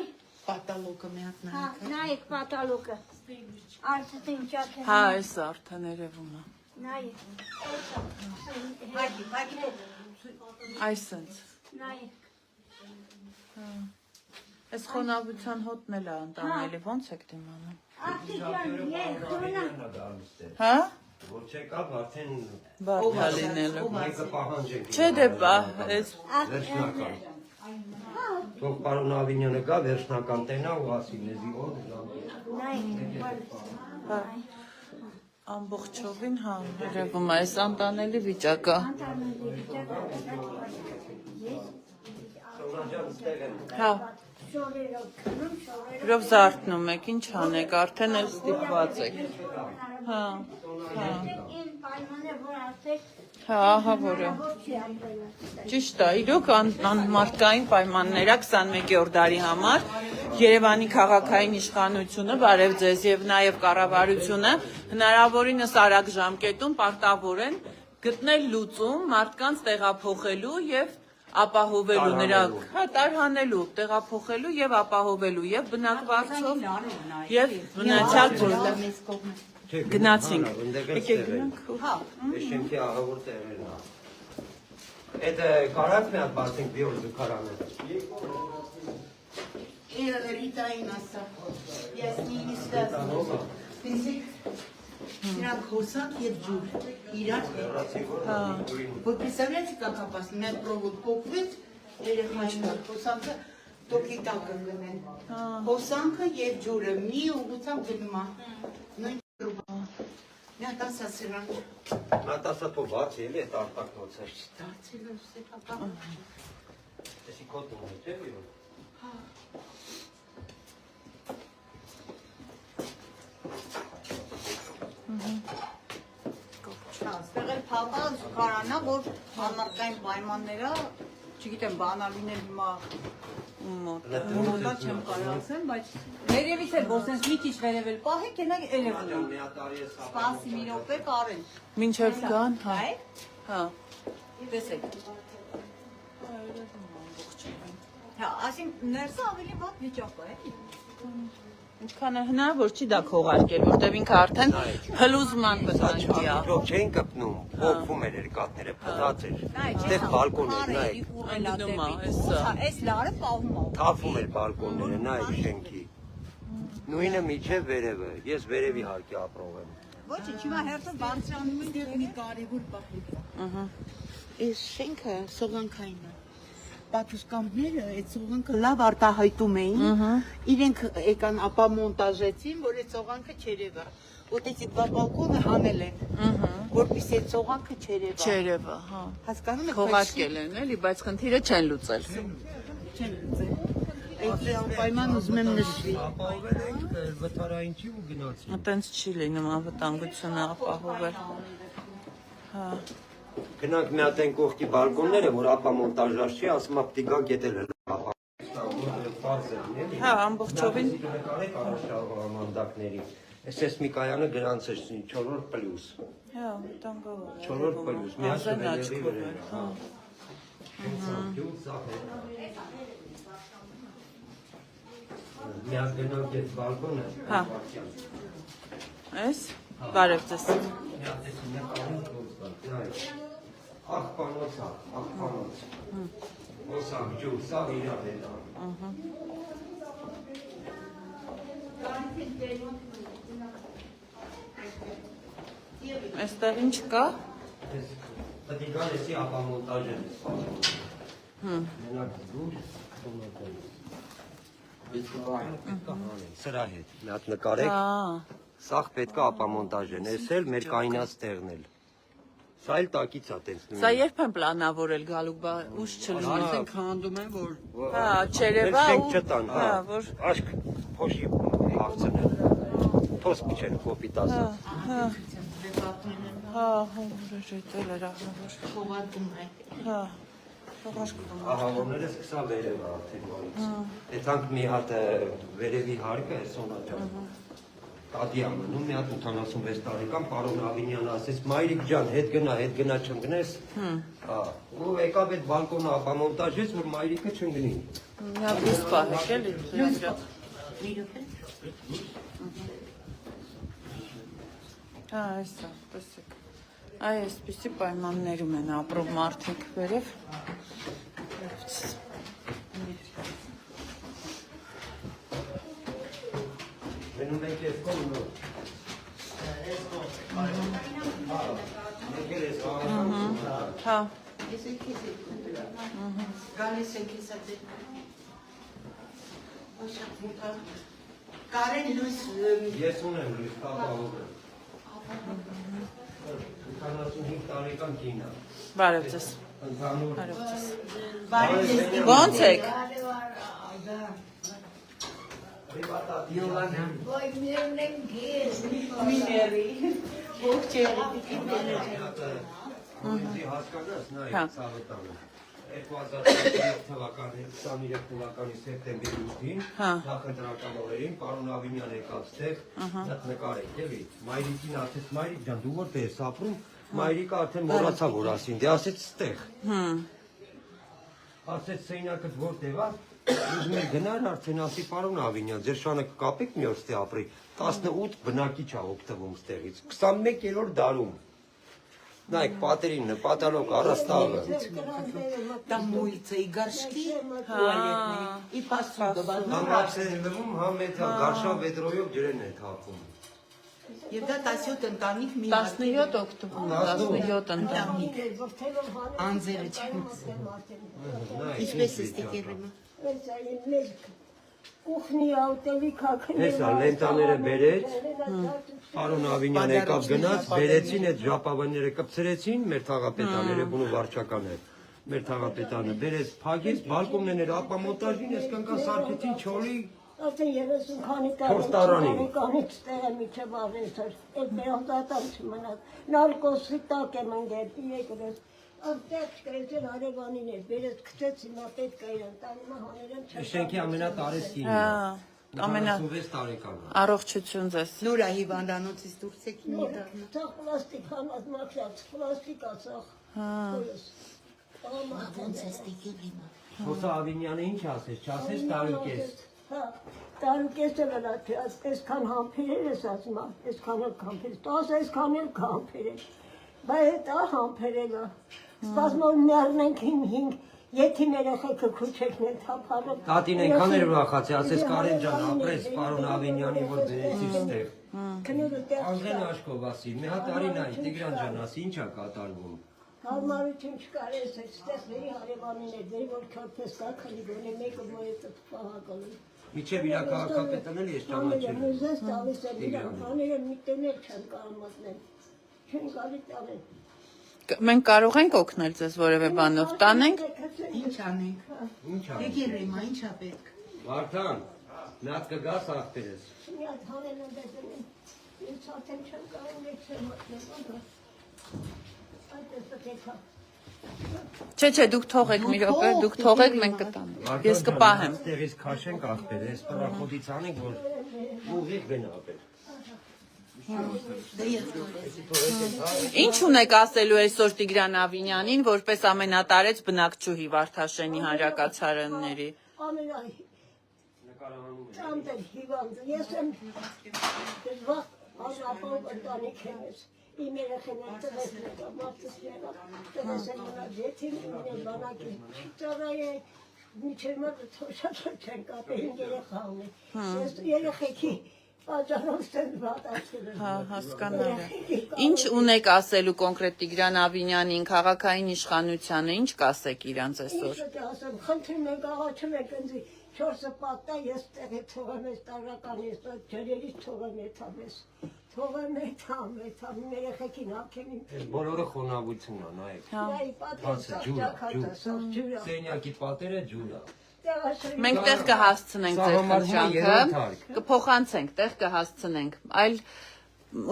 պատալոկը մի հատ նայեք։ նայեք պատալոկը, արդեն ճակ է։ Հա, այս արդեն երևում է։ Նայեք, Այսենց։ նայեք։ Այս խոնավության հոտն էլ է անտանելի, ոնց եք դիմանում։ Արտիջան, ես խոնա։ Հա։ Որ չեկավ, արդեն Բարդ է լինելու։ մեկը պահանջենք։ Չէ դե բա, այս Վերջնական։ Թող պարոն Ավինյանը գա, վերջնական տենա ու ասի լեզի օր ամբողջովին հա, երևում է այս անտանելի վիճակը։ Հա, Իրով զարթնում եք, ինչ անեք, արդեն էլ ստիպված եք։ Հա, հա, ահա որը։ Ճիշտ է, իրոք անմարդկային պայմաններ է 21-րդ դարի համար, Երևանի քաղաքային իշխանությունը, բարև ձեզ եւ նաեւ կառավարությունը հնարավորինս արագ ժամկետում պարտավոր են գտնել լուծում մարդկանց տեղափոխելու եւ ապահովելու նրա տարհանելու, տեղափոխելու եւ ապահովելու եւ բնակվարձով եւ մնացյալ գնացինք։ Եկեք գնանք։ Հա, այս շենքի ահավոր տեղերն է։ Այդ կարակ մի հատ բացենք դիոր զուգարանը։ Ռիտային ասա։ Ես նույնիսկ ասում։ Նրանք հոսանք և ջուր, իրար որ պիսավյացի կակապաս, մեր պրովոդ կոկվեց, երեխային հոսանքը տոքի տակը գնեն, հոսանքը և ջուրը մի ուղությամբ գնում է, նույն պրովոդ, նյատ ասա սրանք, նյատ ասա թո բաց էլի էտ արտակնոցը, դարձել է սեպապա, տեսի կոտում է, չէ վիրոն, Այստեղ էլ փապա զուգարանա, որ համարտային պայմանները, չգիտեմ, բանալին էլ հիմա մոտա չեմ կարացեմ, բայց վերևից էլ ոսենց մի քիչ վերև էլ պահեք, ենակ երևում է։ Սպասի մի րոպե կարեն։ Մինչև գան, հա։ Հա։ Տեսեք։ Հա, ասին ներսը ավելի վատ վիճակ է, էլի։ Ինչքան է հնարավոր չի դա քողարկել, որտեվ ինքը արդեն փլուզման պտանքի է։ Իրոք չէին կպնում, փոխվում էր երկաթները, փտած էր, այդտեղ բալկոններ, նայեք, Այս լարը պահում է։ թափում էր բալկոնները, նայեք շենքի, նույնը միջև վերևը, ես վերևի հարկի ապրող եմ։ Ոչի, չիմա հերթը բարձրանում են մի կարևոր պահի։ այս շենքը սողանքային է։ Պատուսկամները այդ սողանքը լավ արտահայտում էին, իրենք եկան ապա մոնտաժեցին, որ այդ սողանքը չերևա, ոտեցի dva բալկոնը հանել են, որպեսզի այդ սողանքը չերևա։ Չերևա, հա։ Հասկանում եք, Քողարկել են, էլի, բայց խնդիրը չեն լուծել։ չեն լուծել։ Այդ անպայման ուզում եմ նշվի։ Ապահովել ենք վթարային չի ու գնացին։ Այտենց չի լինում անվտանգությունը ապահովել։ Հա։ Գնանք մի հատ են կողքի բալկոնները, որ ապա մոնտաժած չի, ասում է պիտի գա գետել Հա, ամբողջովին նկարեք առաջամանդակների։ Այս Միկայանը գրանց է 4-րդ պլյուս։ Հա, վտանգավոր է։ 4-րդ պլյուս, միասին աչքով է, հա։ Մի հատ գնանք այդ բալկոնը։ Հա։ Այս բարև ձեզ։ Մի հատ էս նկարում դուրս գա։ Աղբանոց է, աղբանոց։ Ոսամ ջուր, սա իրար է դա։ Այստեղ ինչ կա։ Պետք է գալ էսի ապա մոնտաժ են Մենակ դուր, սրա հետ, մի հատ նկարեք, սաղ պետք է ապա մոնտաժ են, ես էլ մեր կայնած տեղն էլ։ Սա էլ տակից է տենց նույն։ Սա երբ են պլանավորել գալուք, բա ուշ չլինի։ Ասենք հանդում են, որ Հա, չերևա ու չտան, հա, որ աշկ փոշի հաղցնել, թոս պիչեն կոպիտ ասած։ հա, հա, որ էտել էր ահավոր։ խողարկում է։ Հա, Ահավորները սկսա վերև արդեն նորից։ Եթանք մի հատ վերևի հարկը է Սոնա ջան։ Տատի ամնում մի հատ 86 տարեկան պարոն Ավինյանը ասեց մայրիկ ջան հետ գնա չընկնես։ Ու եկավ այդ բալկոնը ապամոնտաժեց որ մայրիկը չընկնի։ Նա բիս պահեք էլի։ Այստեղ, տեսեք։ Այսպիսի պայմաններում են ապրում մարդիկ վերև։ Մնում ենք ես կողմը։ Հա։ Գալիս ենք ես այդ Կարեն լույս Ես ունեմ լույս կապավորը։ 85 տարեկան կինա։ Բարև ձեզ։ Ընդհանուր։ Բարև ձեզ։ Ո՞նց եք։ Voi mirnen gez, Միների ողջերը Ինձի հասկանաս նայ Սավետանը 2017 թվականի 23 թվականի սեպտեմբերի 8-ին նախընտրական օրերին պարոն Ավինյան եկավ ստեղ այդ նկարեք էլի մայրիկին ասեց մայրիկ ջան դու որտե ես ապրում մայրիկը արդեն մոռացավ որ ասին դե ասեց ստեղ ասեց սեյնակդ որտեղ է ուզում եք գնար արդեն ասի պարոն Ավինյան ձեր շանը կկապեք մի օր ստե ապրի 18 բնակիչ ա օգտվում ստեղից 21-րդ դարում նայեք պատերին նպատալոք առաստաղը Там улица и горшки туалетные и посуда Համ ապսելվում, համ էտ գարշա վետրոյով ջրեն է թափում Եվ դա 17 ընտանիք մի 17 օգտվում 17 ընտանիք անձերը չեն Ինչպես է ստիկերումը Կուխնիա ուտելի քաքնի Հեսա լենտաները բերեց Պարոն Ավինյան եկավ գնաց բերեցին այդ ժապավանները կպցրեցին մեր թաղապետաները բունու վարչականը մեր թաղապետանը բերեց փագեց բալկոններ ապամոնտաժին այսքան կան սարքեցին չոլի Արդեն 30 քանի կանից տեղը միջև արեցար այդ բերանդատան չմնաց նարկոսի տակ եմ ընկել եկրես Արդեն չկրեցել արևանին էր, բերեց քցեց հիմա պետք է իրան տանիմա հաներեն չկա Շենքի ամենատարեց կինն ամենա 46 տարեկան առողջություն ձեզ Նորա հիվանդանոցից դուրս եք մի դառնա Ցախ պլաստիկ հանած մաքրած պլաստիկ ասախ Ոնց է ստիկել հիմա Խոսա Ավինյանը ինչ ասեց չասեց տարուկես Հա տարուկեսը լալաքի այսքան համբերել ես ասում այսքան էլ համբերել տաս այսքան էլ համբերել Բայց դա համբերելը Սպասմոր մեռնենք հինգ Եթին երեխեքը քուչեքն են թափարել Տատին այնքան էր ուրախացի ասեց Կարեն ջան ապրես պարոն Ավինյանի որ բերեցի ստեղ Անդրեն Աշկով ասի մի հատ արի նայ Տիգրան ջան ասի ինչ է կատարվում Հարմարություն չկար ես այստեղ վերի հարևանին է դեր որ քարպես կա քանի գոնե մեկը մոյետը պահակալու Միջև իրա քաղաքապետն էլ ես ճանաչել Ես տալիս եմ իրան հաները մի տեներ չեն կարող մտնել Չեն գալի տանել Մենք կարող ենք օգնել ձեզ որևէ բանով տանենք Ինչ անենք Եկեր հիմա ինչա պետք Վարդան մի հատ կգաս աղբերես Մի հատ հանել եմ դեպել Ես արդեն չեմ կարող մեկ չեմ մտնել Այդ ես տեկա Չէ, դուք թողեք մի րոպե, դուք թողեք մենք կտանենք Ես կպահեմ Ստեղից քաշենք աղբերես պրախոդից անենք որ ուղիղ գնա ապեր Ինչ ունեք ասելու այսօր Տիգրան Ավինյանին, որպես ամենատարեց բնակչուհի Վարդաշենի հանրակացարանների։ Ամենայի Ճամտել հիվանդ, ես եմ վաղ ազապով ընտանիք եմ ես, իմ երեխեներ տվեսն եկա, մարդս եղա, տվես եմ մնաց, եթին իմ բանակի չծարայ է, միջև մատը թոշատոր չեն կապել, իմ երեխա ունի, ես երեխեքի Հասկանալ է։ Ինչ ունեք ասելու կոնկրետ Տիգրան Ավինյանին, քաղաքային իշխանությանը, ինչ կասեք իրանց այսօր։ Ինչ ասեմ, խնդրում ենք աղաչում եք ինձ 4-ը պատտա, ես տեղի թողեմ ես տարական, ես ջրերից թողեմ եթամես, թողեմ եթամ, իմ երեխեքին հակեմ իմ։ Բոլորը խոնավություն է, նայեք։ Սենյակի պատերը ջուր է։ Մենք տեղ կհասցնենք ձեր խնդրանքը, կփոխանցենք, տեղ կհասցնենք, այլ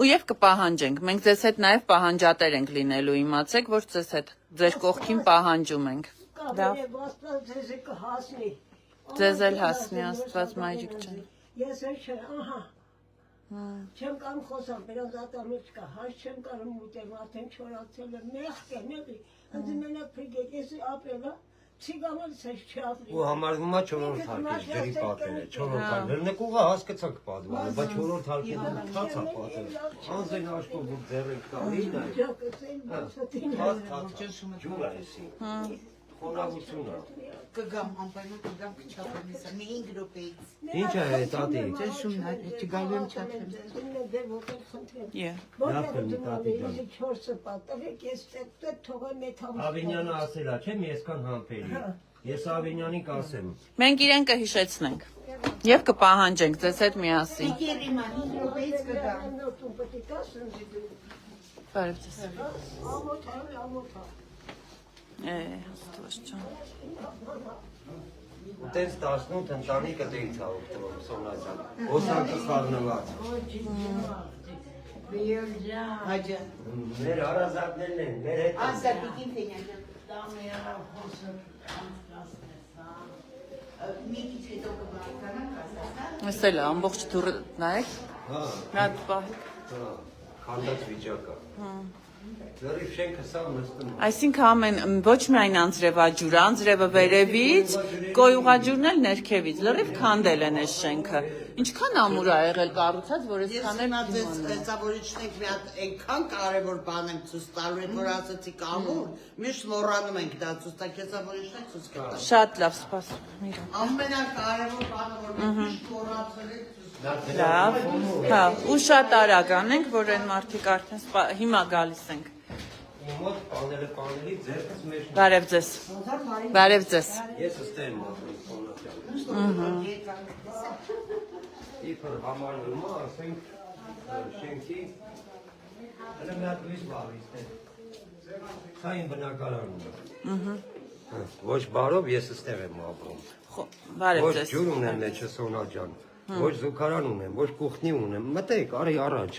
ու եւ կպահանջենք։ Մենք ձեզ հետ նաեւ պահանջատեր ենք լինելու, իմացեք, որ ձեզ հետ ձեր կողքին պահանջում ենք։ կապերը բաստված ձեզ կհասնի։ Ձեզ էլ հասնի Աստված մայրիկ ջան։ Ես էլ չէ, ահա։ Չեմ կարող խոսալ, բերազատանոց կա, հաշ չեմ կարող մուտել, արդեն չորացել եմ, մեղք եմ, էլի, ընձի մենակ պրիգեք, ես ապելա, ցիգանոց ես չապրի։ Ու համարվում է 4-րդ հարկի ջրի պատերը, 4-րդ հարկը, լրնեկուղը հասկացանք պատվանը, բայց 4-րդ հարկի թաց է պատերը, անձեն աշխով որ ձեր եք տալի, ջուր է էսի, խոնավություն է։ Կգամ, անպայման կգամ կչապեմ եսա, մի 5 րոպեից։ Ինչ է տատի։ Ճնշումն է, չգալու եմ չապեմ։ Ավինյանը ասել է, չեմ ես կան համպերի, ես Ավինյանին կասեմ։ Մենք իրեն կհիշեցնենք եւ կպահանջենք ձեզ հետ միասին։ Իգերիմա 5 րոպեից կգամ։ Բարև ձեզ։ Աստված ջան։ Ուտենց 18 ընտանիքը դեից է օգտվում, Սոնացան։ Հոսանքը խառնված։ Հաջա։ Մեր հարազատներն են, մեր հետ։ Անսատիկին Ֆենյանը։ Մի քիչ հետո կբարձրանանք ասացա։ Էս էլ է ամբողջ դուրը նայեք։ Հա, Նա պահեք։ հա, քանդած վիճակը։ Լրիվ շենքը սա նստում է։ Այսինքն ամեն ոչ միայն անձրևաջուրը, անձրևը վերևից, կոյուղաջուրն էլ ներքևից, լրիվ քանդել են այս շենքը։ Ինչքան ամուր է եղել կառուցած, որ այսքան էլ Ծավալիչնեք մի հատ այնքան կարևոր բան եմ ցույց տալու, որ ասացի կամուր, միշտ մոռանում ենք դա ցույց տալ, ծավալիչնեք ցույց կտա։ Շատ լավ, սպասում։ Ամենակարևոր բանը, որ միշտ մոռացել եք Լավ, հա, ու շատ արագ անենք, որ այն մարդիկ արդեն հիմա գալիս ենք։ Մոտ պաների ձերքս մեջ։ Բարև ձեզ։ Բարև ձեզ։ Ես ստեղ եմ ապրում Սոնացան։ Իբր համարվում է, ասենք, շենքի, հələ մի հատ լույս բավից է։ Սա իմ բնակարանն է։ Ոչ բարով ես ստեղ եմ ապրում։ Բարև Ոչ ձեզ։ ջուր ունեմ մեջը Սոնաջան, ոչ զուգարան ունեմ, ոչ կուխնի ունեմ, մտեք, արի առաջ։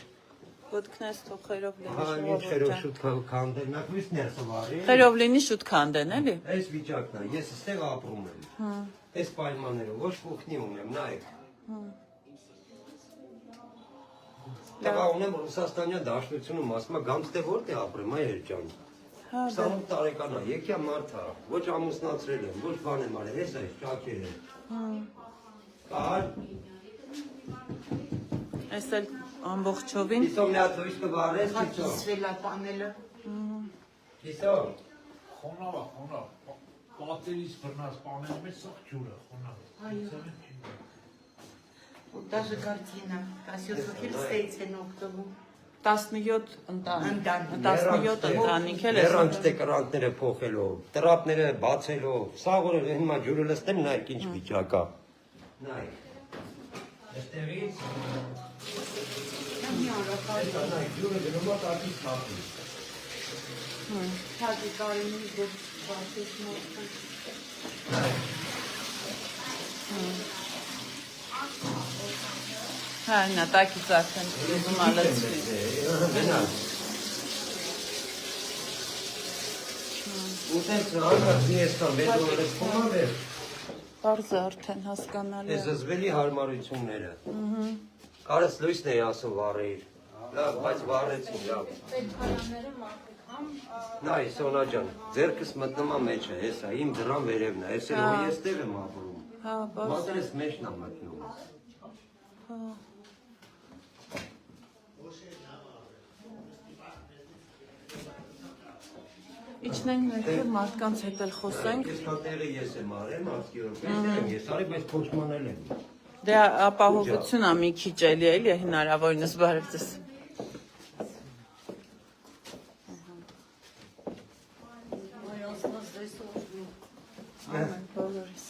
Ոտքնես թող խերով Հա, լինի։ ինչ խերով շուտ քանդել, նա լույս ներսը վարի։ Խերով լինի շուտ քանդեն, էլի։ Այս վիճակն է, ես ստեղ ապրում եմ։ Այս պայմաններով ոչ կուխնի ունեմ, նայեք։ Տղա ունեմ Ռուսաստանյան Դաշնությունում, ասում է գամստե որտե ապրեմ, այ ջան։ 28 տարեկան է, եկյա մարդ է, ոչ ամուսնացրել եմ, ոչ բան եմ արել, ես այս ճակեր եմ։ Կար։ Այս էլ ամբողջովին։ Իսո մի հատ լույս կվարես, Իսո։ Իսվելա պանելը։ Իսո։ Խոնավ, պատերից բռնած պանել մեջ սաղ ջուրը, խոնավ։ Даже картина, Կասիոսոքել ստեյց են օգտվում։ 17 ընտանիք էլ է։ Լերանք դե կրանքները փոխելով, տրապները բացելով, սաղ որ հիմա ջուրը լստեմ, նայեք ինչ վիճակ է։ Նայեք։ Այստեղից նայեք ջուրը գնում է տակից հապի։ Թագի կարինի որ բացեց մոտքան։ Հա, նա տակից արդեն ուզում ալեցվի։ Ուտենց անգած ես կամ վետորը կոմավ է։ Պարզը արդեն հասկանալի Ես զզվելի հարմարությունները։ Կարս լույսն է ասում վարեիր։ Լավ, բայց վարեցին, լավ։ Նայ, Սոնա ջան, ձերքս մտնում է մեջը, հեսա, իմ դրան վերևն է, ես էլ որ ես տեղ եմ ապրում։ Հա, բաց։ Մատերս մեջն է մտնում։ Հա։ Իջնենք ներքև մարդկանց հետ էլ խոսենք։ Ես կա տեղը ես եմ արել, ես արի, բայց փոչմանել եմ։ Դե ապահովություն է մի քիչ էլի հնարավորինս բարև ձեզ։ Ամեն բոլորիս։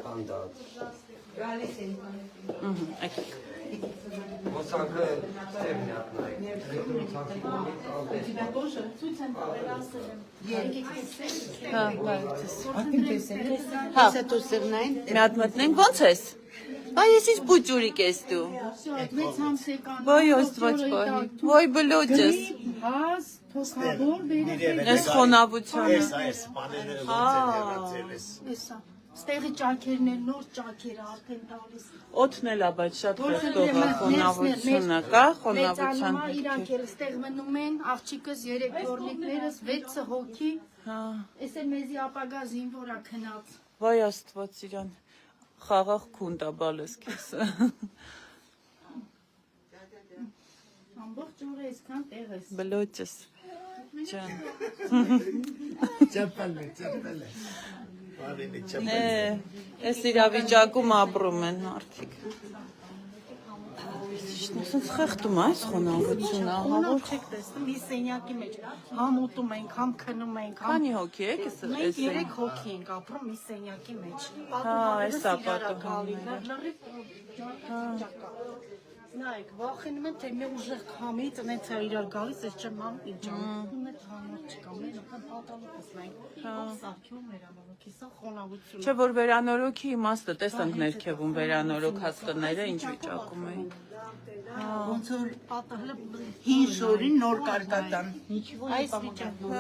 Կանդած։ Գալիս են Եկեք։ Ոսանքը ստեղն է ապնայք, էլեկտրոցանքի կողմից Հա, բարև ձեզ։ Հա, to սերնային։ Մի հատ մտնենք, ո՞նց ես։ Այ ես ինչ բուջուրիկ ես դու։ Ոյ ոստվաչ պահի։ Ոյ բլոջես։ Հաս Թոքաբոր բերեք։ Այս խոնավությունը։ Այս բաները ոնց են եղած ես։ Էսա։ Ստեղի ճաքերն են, նոր ճաքերը արդեն տալիս։ Օդն էլ է, բայց շատ խեղդող է խոնավությունը, կա խոնավության մեծանումա իրանք էլ ստեղ մնում են, աղջիկս 3 գորնիկներս 6 հոգի։ Հա։ Էս էլ մեզի ապագա զինվորա քնած։ Վայ Աստված իրան խաղաղ քունտա բալես քեզ։ Ամբողջ օրը այսքան տեղ ես։ Բլոճս։ Ջան։ Չապալը։ Այս իրավիճակում ապրում են մարդիկ։ Սենց խեղդում այս խոնավությունը, Խոնավ չեք տեսնում, մի սենյակի մեջ համ ուտում ենք, համ քնում ենք, համ Քանի հոգի եք այս մենք 3 հոգի ենք ապրում մի սենյակի մեջ։ էս է պատահում։ Նայեք, վախենում եմ, թե մի ուժեղ քամից այնց է իրար գալիս, ես չեմ անում ինչ անում։ Ու մեծ համար չկա, մեր ապան պատալուկս մենք։ Սարքյուն մեր ամենուքի, սա խոնավություն։ Չէ, որ վերանորոգի իմաստը, տեսանք ներքևում վերանորոգած տները ինչ վիճակում էին։ Ոնց որ հին շորին նոր կարկատան։ Այս վիճակում։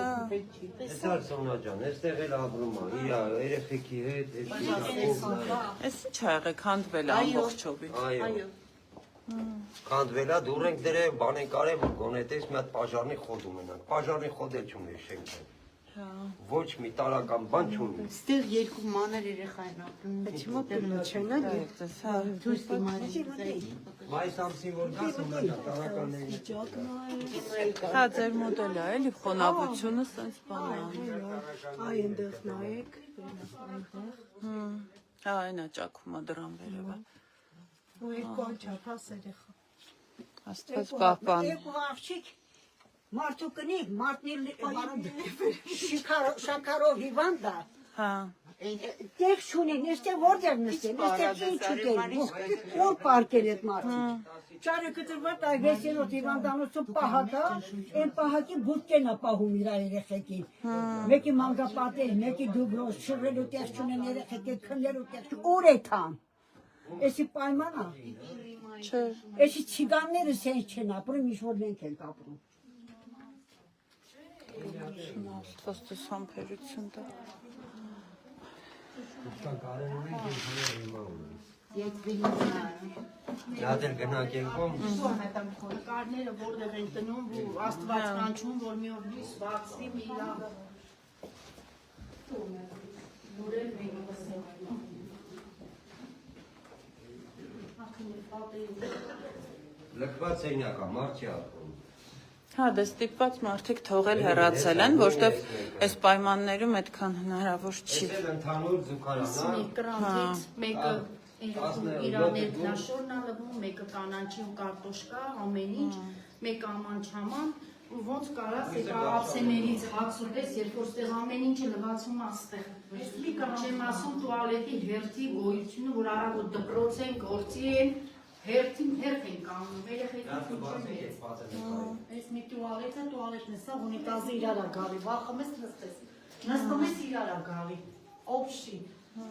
Այսար Սոնա ջան, այստեղ էլ ապրում է, իր երեխեքի հետ, Այս ինչ ա եղել, քանդվել է ամբողջովին։ այո։ Քանդվել է, դուռ ենք դրել, բան ենք արել, որ գոնե տես մի հատ պաժարնի խոդ ունենանք։ Պաժարնի խոդ էլ չունի շենքը։ Ոչ մի տարական բան չունի։ Ստեղ 2 մանր երեխա են ապրում։ Բայց մոտել չեն ալի։ Դուրս դիմարի։ Մայիս ամսին որ գաս ունենա տարականների։ Հա, ձեր մոդելը է, էլի խոնավությունը սենց բան է։ Այ այնտեղ նայեք, Հա, այն է ճակումա դրան վերևը։ ու երկու անչափահաս երեխա։ Աստված պահպան։ Երկու աղջիկ մարդու կնիկ, մարդն շաքարով հիվանդ է։ Հա։ Տեղ չունեն, այստեղ որտեղ նստեն, այստեղ ինչ չկեն, որ պարկել այդ մարդիկ։ Չարը կտրված այգեսենոտ հիվանդանոցում պահակ է, այն պահակի բուտկեն է պահում իր երեխեքին։ Մեկի մանգապատել, մեկի դուբրոս, շռելու տեղ չունեն երեխեքի, քնելու տեղ չունեն, ուր է թան։ Էսի պայման է։ Չէ։ Էսի ցիգանները սենց չեն ապրում, ինչ որ մենք ենք ապրում։ Աստված դες համբերություն տա։ Նա դեռ գնանք ենքում։ Նկարները որտեղ են տնում, որ Աստված կանչում, որ մի օր լույս բացվի, մի լավ նորել մենք ասենք։ Լքված սենյակ է, մարդ չի ապրում։ Հա, դե ստիպված մարդիկ թողել հեռացել են, որտեվ այս պայմաններում այդքան հնարավոր չի։ Էսել ընդհանուր զուգարանա։ Կրանտից մեկը իրաներ դաշորն է լվում, մեկը կանանչի ու կարտոշկա, ամեն ինչ, մեկը աման-չաման, ու ոնց կարաս այդ ափսեներից հաց ուտես, երբ որ ստեղ ամեն ինչը լվացում է ստեղ։ Չեմ ասում տուալետի հերթի գոյությունը, որ առավոտ դպրոց են, գործի են, հերթին հերթ են կանում, այս մի տուալետն է, սա ունիտազը իրար է գալի, վախում ես նստես, նստում ես իրար է գալի, օպշի,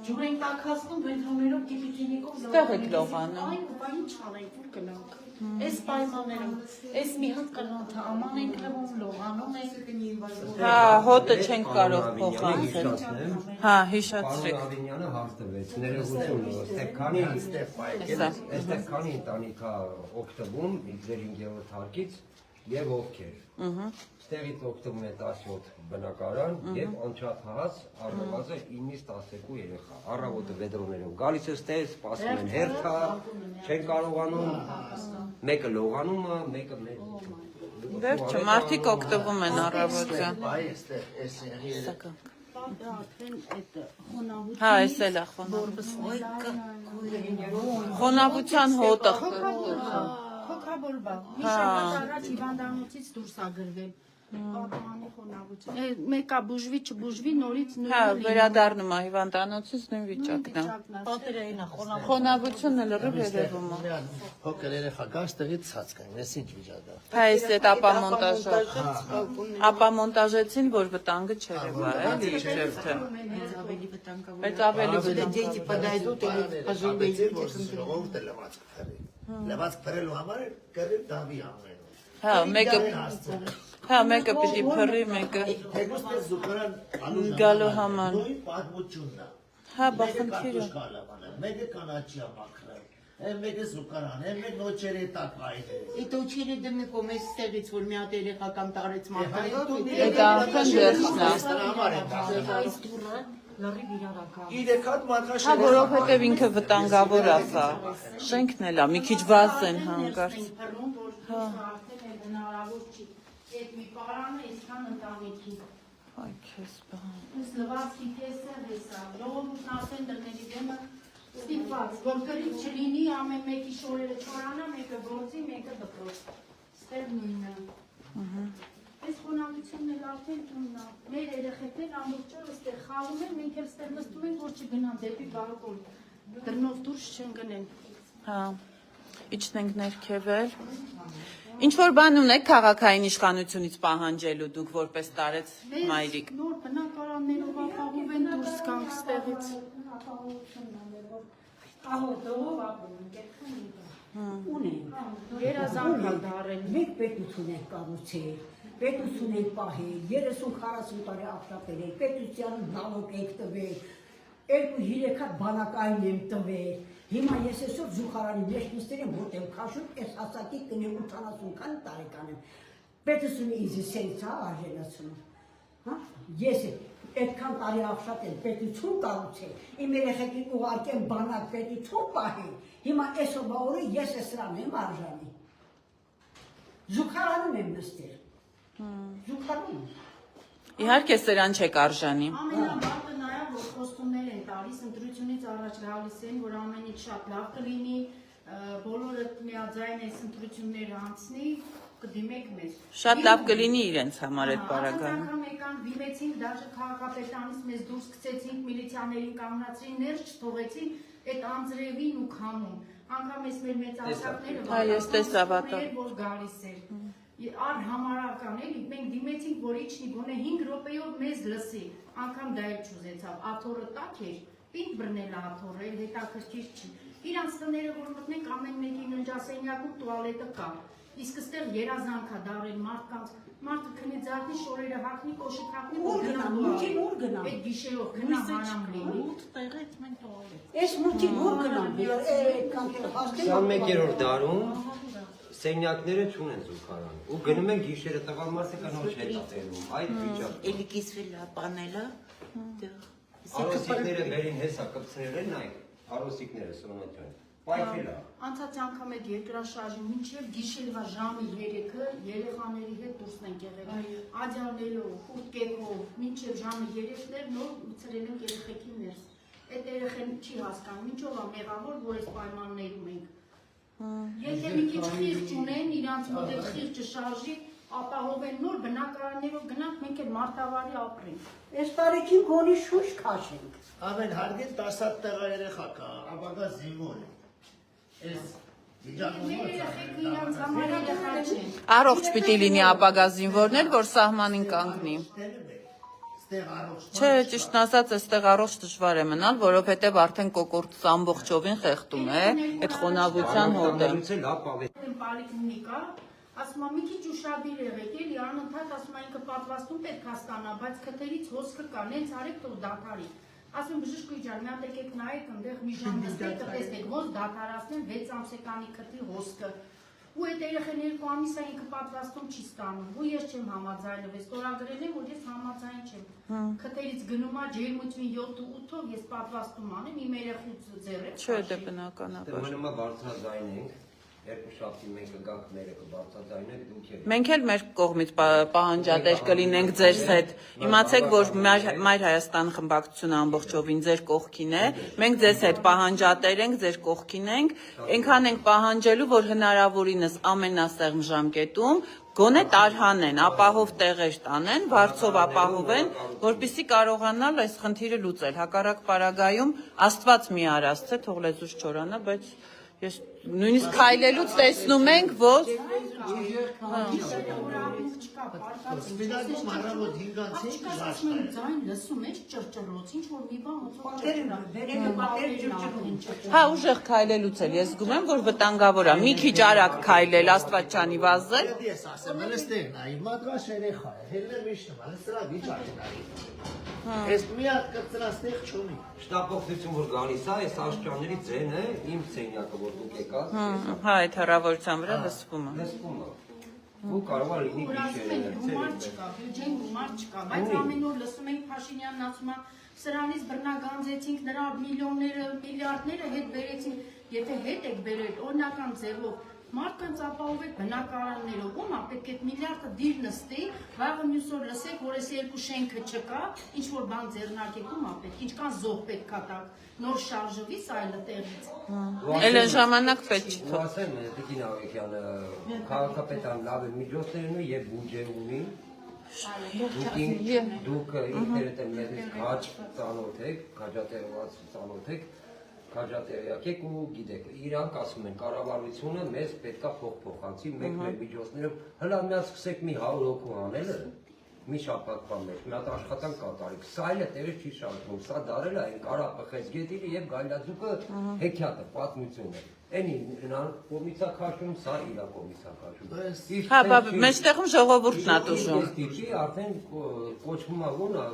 ջուր են տաքացնում, բենթոներով, կիպիկինիկով Ստեղ եք լողանում։ Այն ինչ անենք, ուր կնանք, այս պայմաններում, այս մի հատ կնանթը, աման ենք լվում, լողանում ենք, Հա, հոտը չենք կարող փոխանցել։ Հա, հիշացրեք։ Ավինյանը հարց տվեց, ներողություն, այստեղ քանի ընտանիք է օգտվում ձեր 5-րդ հարկից եւ ովքեր։ Ստեղից օգտվում է 17 բնակարան եւ անչափահաս առնվազն 9-ից 12 երեխա։ Առավոտը վեդրոներով գալիս է ստեղ, սպասում են հերթա, չեն կարողանում, մեկը լողանում է, մեկը Վերջը մարդիկ օգտվում են առավոտյան։ Հա, էս էլ է խոնավության հոտը։ Քոքաբորբա, մի շաբաթ առաջ հիվանդանոցից դուրս ա գրվել։ Պատմանի խոնավություն։ Մեկա բուժվի, չբուժվի, նորից Հա, վերադառնում է հիվանդանոցից նույն վիճակն է։ Պատերային է Խոնավությունը լրիվ երևում է։ Փոքր երեխա գա, ստեղից ցած կային, ես ինչ վիճակ է։ Հա, էս այդ ապամոնտաժեցին, որ վտանգը չերևա, էլի իջև թե։ Ավելի վտանգավոր։ Բայց ավելի Дети подойдут или пожалеют. Ժողովուրդը լվացք փռի։ Լվացք փռելու համար կրել դավի ամեն։ Հա, մեկը Հա, մեկը պիտի փռի, մեկը Թեկուզ դες զուգարան գալու համար։ նույն պատմությունն է։ Հա, բա խնդիրը։ Մեկը կանաչի է մաքրել, մեկը զուգարան, մեկը նոչերի տակ այդել։ Այդ ոչերը դեմը կոմես ստեղից, որ մի հատ երեխա կամ տարեց մարտայով, Այդ ախեն վերջնա։ Իրեք հատ մաքրաշ Հա, որովհետև ինքը վտանգավոր է սա։ Շենքն էլ է, մի քիչ վազ են հանկարծ։ Հա։ Այդ մի պարանը այսքան ընտանիքի։ Այ քեզ բան։ Ըստ լվացքի տեսը հեսա, ժողովուրդն ասեն դռների դեմը ստիպված, որ կրիք չլինի ամեն մեկի շորերը չորանա, մեկը գործի, մեկը դպրոց։ Ստեղ նույնը։ Այս խոնավությունն էլ արդեն տունն է։ Մեր երեխեքներ ամբողջ օրը ստեղ խաղում են, մենք էլ ստեղ նստում ենք, որ չգնան դեպի բալկոն։ Դռնով դուրս չեն գնեն։ Հա։ Իջնենք ներքևել։ Ինչ որ բան ունեք քաղաքային իշխանությունից պահանջելու դուք որպես տարեց մայրիկ։ Նոր բնակարաններով ապահով են դուրս գանք ստեղից։ Երազանք դարել։ Մենք պետություն ենք կառուցել, պետություն ենք պահել, 30-40 տարի աշխատել ենք, պետության նավոք ենք տվել, 2-3 հատ բանակային եմ տվել։ Հիմա ես այսօր զուգարանի մեջ նստել եմ, որտեղ քաշում, այս հասակի կնեմ 80 տարեկան եմ։ Պետությունը ինձ սենց է արժանացնում։ Հա? Ես այդքան տարի աշխատել, պետություն կառուցել, իմ երեխեքին ուղարկեմ բանակ պետություն պահել։ Հիմա այսօրվա օրը ես սրան եմ արժանի։ Զուգարանում եմ նստել։ Զուգարանում։ Իհարկե սրան չեք արժանի։ Ամենաբարձը նաև որ խոստումներ են տալիս, ընտրությունից առաջ գալիս են, որ ամենից շատ լավ կլինի, բոլորը միաձայն այս ընտրությունները անցնի, կդիմեք մեզ։ Շատ լավ կլինի իրենց համար այդ պարագայում։ Անգամ եկան, վիմեցինք, դաժե քաղաքապետանից մեզ դուրս գցեցինք, միլիցիաներին կանգնացրին, ներս չթողեցին այդ անձրևին ու քամուն։ Անգամ այս մեր մեծացակները որ գալիս էր։ Անհամարական էլի, մենք դիմեցինք, որ իջնի, գոնե 5 րոպեով մեզ լսի, անգամ դա էլ չուզեցավ, աթոռը տաք էր, պինդ բռնել աթոռը, էլ հետաքրքիր չի։ Իրանց տները, որ մտնենք, ամեն մեկի ննջասենյակում տուալետը կա, իսկ ստեղ երազանք է դարել մարդկանց, մարդը քնի ձարդի, շորերը հագնի, կոշիկ հագնի, որ գնամ, այդ գիշերով գնամ հանամ լինի։ Այս մուտին որ գնամ, 21-րդ դարում սենյակները չունեն զուգարան ու գնում են գիշերը տղամարդը կանոչ հետ ատելում այդ վիճակը էլի կիսվել է բանելը արոսիկները վերին հեսա կպցնել են այ արոսիկները սոնոթյան պայքել է անցած անգամ այդ երկրաշարժին մինչև գիշերվա ժամը 3-ը երեխաների հետ դուրս ենք եղել աջարներով, խուրտկեքով մինչև ժամը 3-ներ նոր ցրել ենք երեխեքին ներս այդ երեխեն չի հասկանում ինչով է մեղավոր որ այս պայմաններում ենք Եթե մի քիչ խիղճ ունեն, իրանց մոտ այդ խիղճը շարժի, ապահովեն նոր բնակարաններով գնանք, մենք էլ մարտավարի ապրենք։ Այս տարիքին գոնի շուշ քաշենք։ Ամեն հարգին 10 հատ տեղա երեխա կա, ապագա զինվոր է։ Այս Մեր երեխեքը իրանց համար երեխա չեն։ Առողջ պիտի լինի ապագա զինվորներ, որ սահմանին կանգնի։ Չէ, ճիշտն ասած, այստեղ առողջ դժվար է մնալ, որովհետև արդեն կոկորդս ամբողջովին խեղդում է այդ խոնավության հոտը։ Պոլիկլինիկա, ասում եմ մի քիչ ուշադիր եղեք, էլի անընդհատ ասում եմ ինքը պատվաստում պետք է ստանա, բայց քթերից հոսքը կա, նենց արեք թող դադարի։ Ասում եմ բժշկուհի ջան, մի հատ եկեք նայեք, այնտեղ մի ժամ նստեք, տեսնեք, ոնց դադարացնեն 6 ամսեկանի քթի հոսքը։ Ու այդ երեխան 2 ամիս է ինքը պատվաստում չի ստանում։ Ու ես չեմ համաձայնվել, ստորագրել եմ, որ ես համաձայն չեմ։ Քթերից գնում է ջերմություն 7-8-ով ես պատվաստում անեմ, իմ երեխուց ձեռը։ Չէ, դե բնականաբար։ Մնում է բարձրաձայն ենք, երկու շաբթի մենք կգանք մերը կբարձրաձայնենք դուք եք։ Մենք էլ մեր կողմից պահանջատեր կլինենք ձեզ հետ։ Իմացեք, որ Մայր Հայաստան խմբակցությունը ամբողջովին ձեր կողքին է։ Մենք ձեզ հետ պահանջատեր ենք, ձեր կողքին ենք։ Այնքան ենք պահանջելու, որ հնարավորինս ամենասեղմ ժամկետում գոնե տարհանեն, ապահով տեղեր տանեն, վարձով ապահովեն, որպեսզի կարողանալ այս խնդիրը լուծել։ Հակառակ պարագայում Աստված մի արասցե, թող լեզուս չորանա, բայց Ես նույնիսկ քայլելուց տեսնում ենք, որ Սպիտակում առավոտ 5-ից ձայն լսում ես ճռճռոց, ինչ որ մի բան հա ուժեղ քայլելուց էլ ես զգում եմ, որ վտանգավոր է։ Մի քիչ արագ քայլել, Աստված չանի վազել։ Ես ասեմ, ըստեղ նայ, մատված երեխա է, հելը միշտ է, սրա վիճակը նայ։ Ես մի հատ կծրաստեղ չունի։ Շտապօգնություն որ գալիս է, այս աշճանների ձենը իմ սենյակը որ դուք եկաք։ Հա, այդ հեռավորության վրա լսվում է։ Լսվում է։ Ու կարող է լինի գիշերը։ Գումար չկա, բյուջեն գումար չկա, բայց ամեն օր լսում ենք Փաշինյանն ասում է, սրանից բռնագանձեցինք, նրա միլիոնները, միլիարդները հետ բերեցինք, եթե հետ եք բերել օրինական ձևով, մարդկանց ապահովեք բնակարաններով, ում է պետք է այդ միլիարդը դիր նստի, վաղը մյուս օր լսեք, որ այս երկու շենքը չկա, ինչ որ բան ձեռնարկեք, ում է պետք, ինչքան զոհ պետք է տակ, նոր շարժվի այլը տեղից։ Էլ այն ժամանակ պետք չի թող։ Ասեմ, Տիկին Ավետյանը, քաղաքապետարան լավ է միջոցներ ունի եւ բյուջե ունի։ Դուք ինքներդ էլ մեզից քաջ ծանոթ եք, քաջատեղված ծանոթ եք, քաջատեղյակ եք ու գիտեք, իրանք ասում են կառավարությունը մեզ պետքա փոխփոխանցի մեկ մեր միջոցներով, հլա միած սկսեք մի 100 հոգու անելը, մի շաբաթվա մեջ, մի հատ աշխատանք կատարեք, սա էլ է տեղից չի շարժվում, սա դարել է այն Կարապխես գետիրը եւ Գայլաձուկը հեքիաթը, պատմությունը։ Էնի կոմիսա քաշում, սա իրա կոմիսա քաշում։ Հա, բա մեջտեղում ժողովուրդն է տուժում։ Ստիճի արդեն կոչվում է ո՞ն է,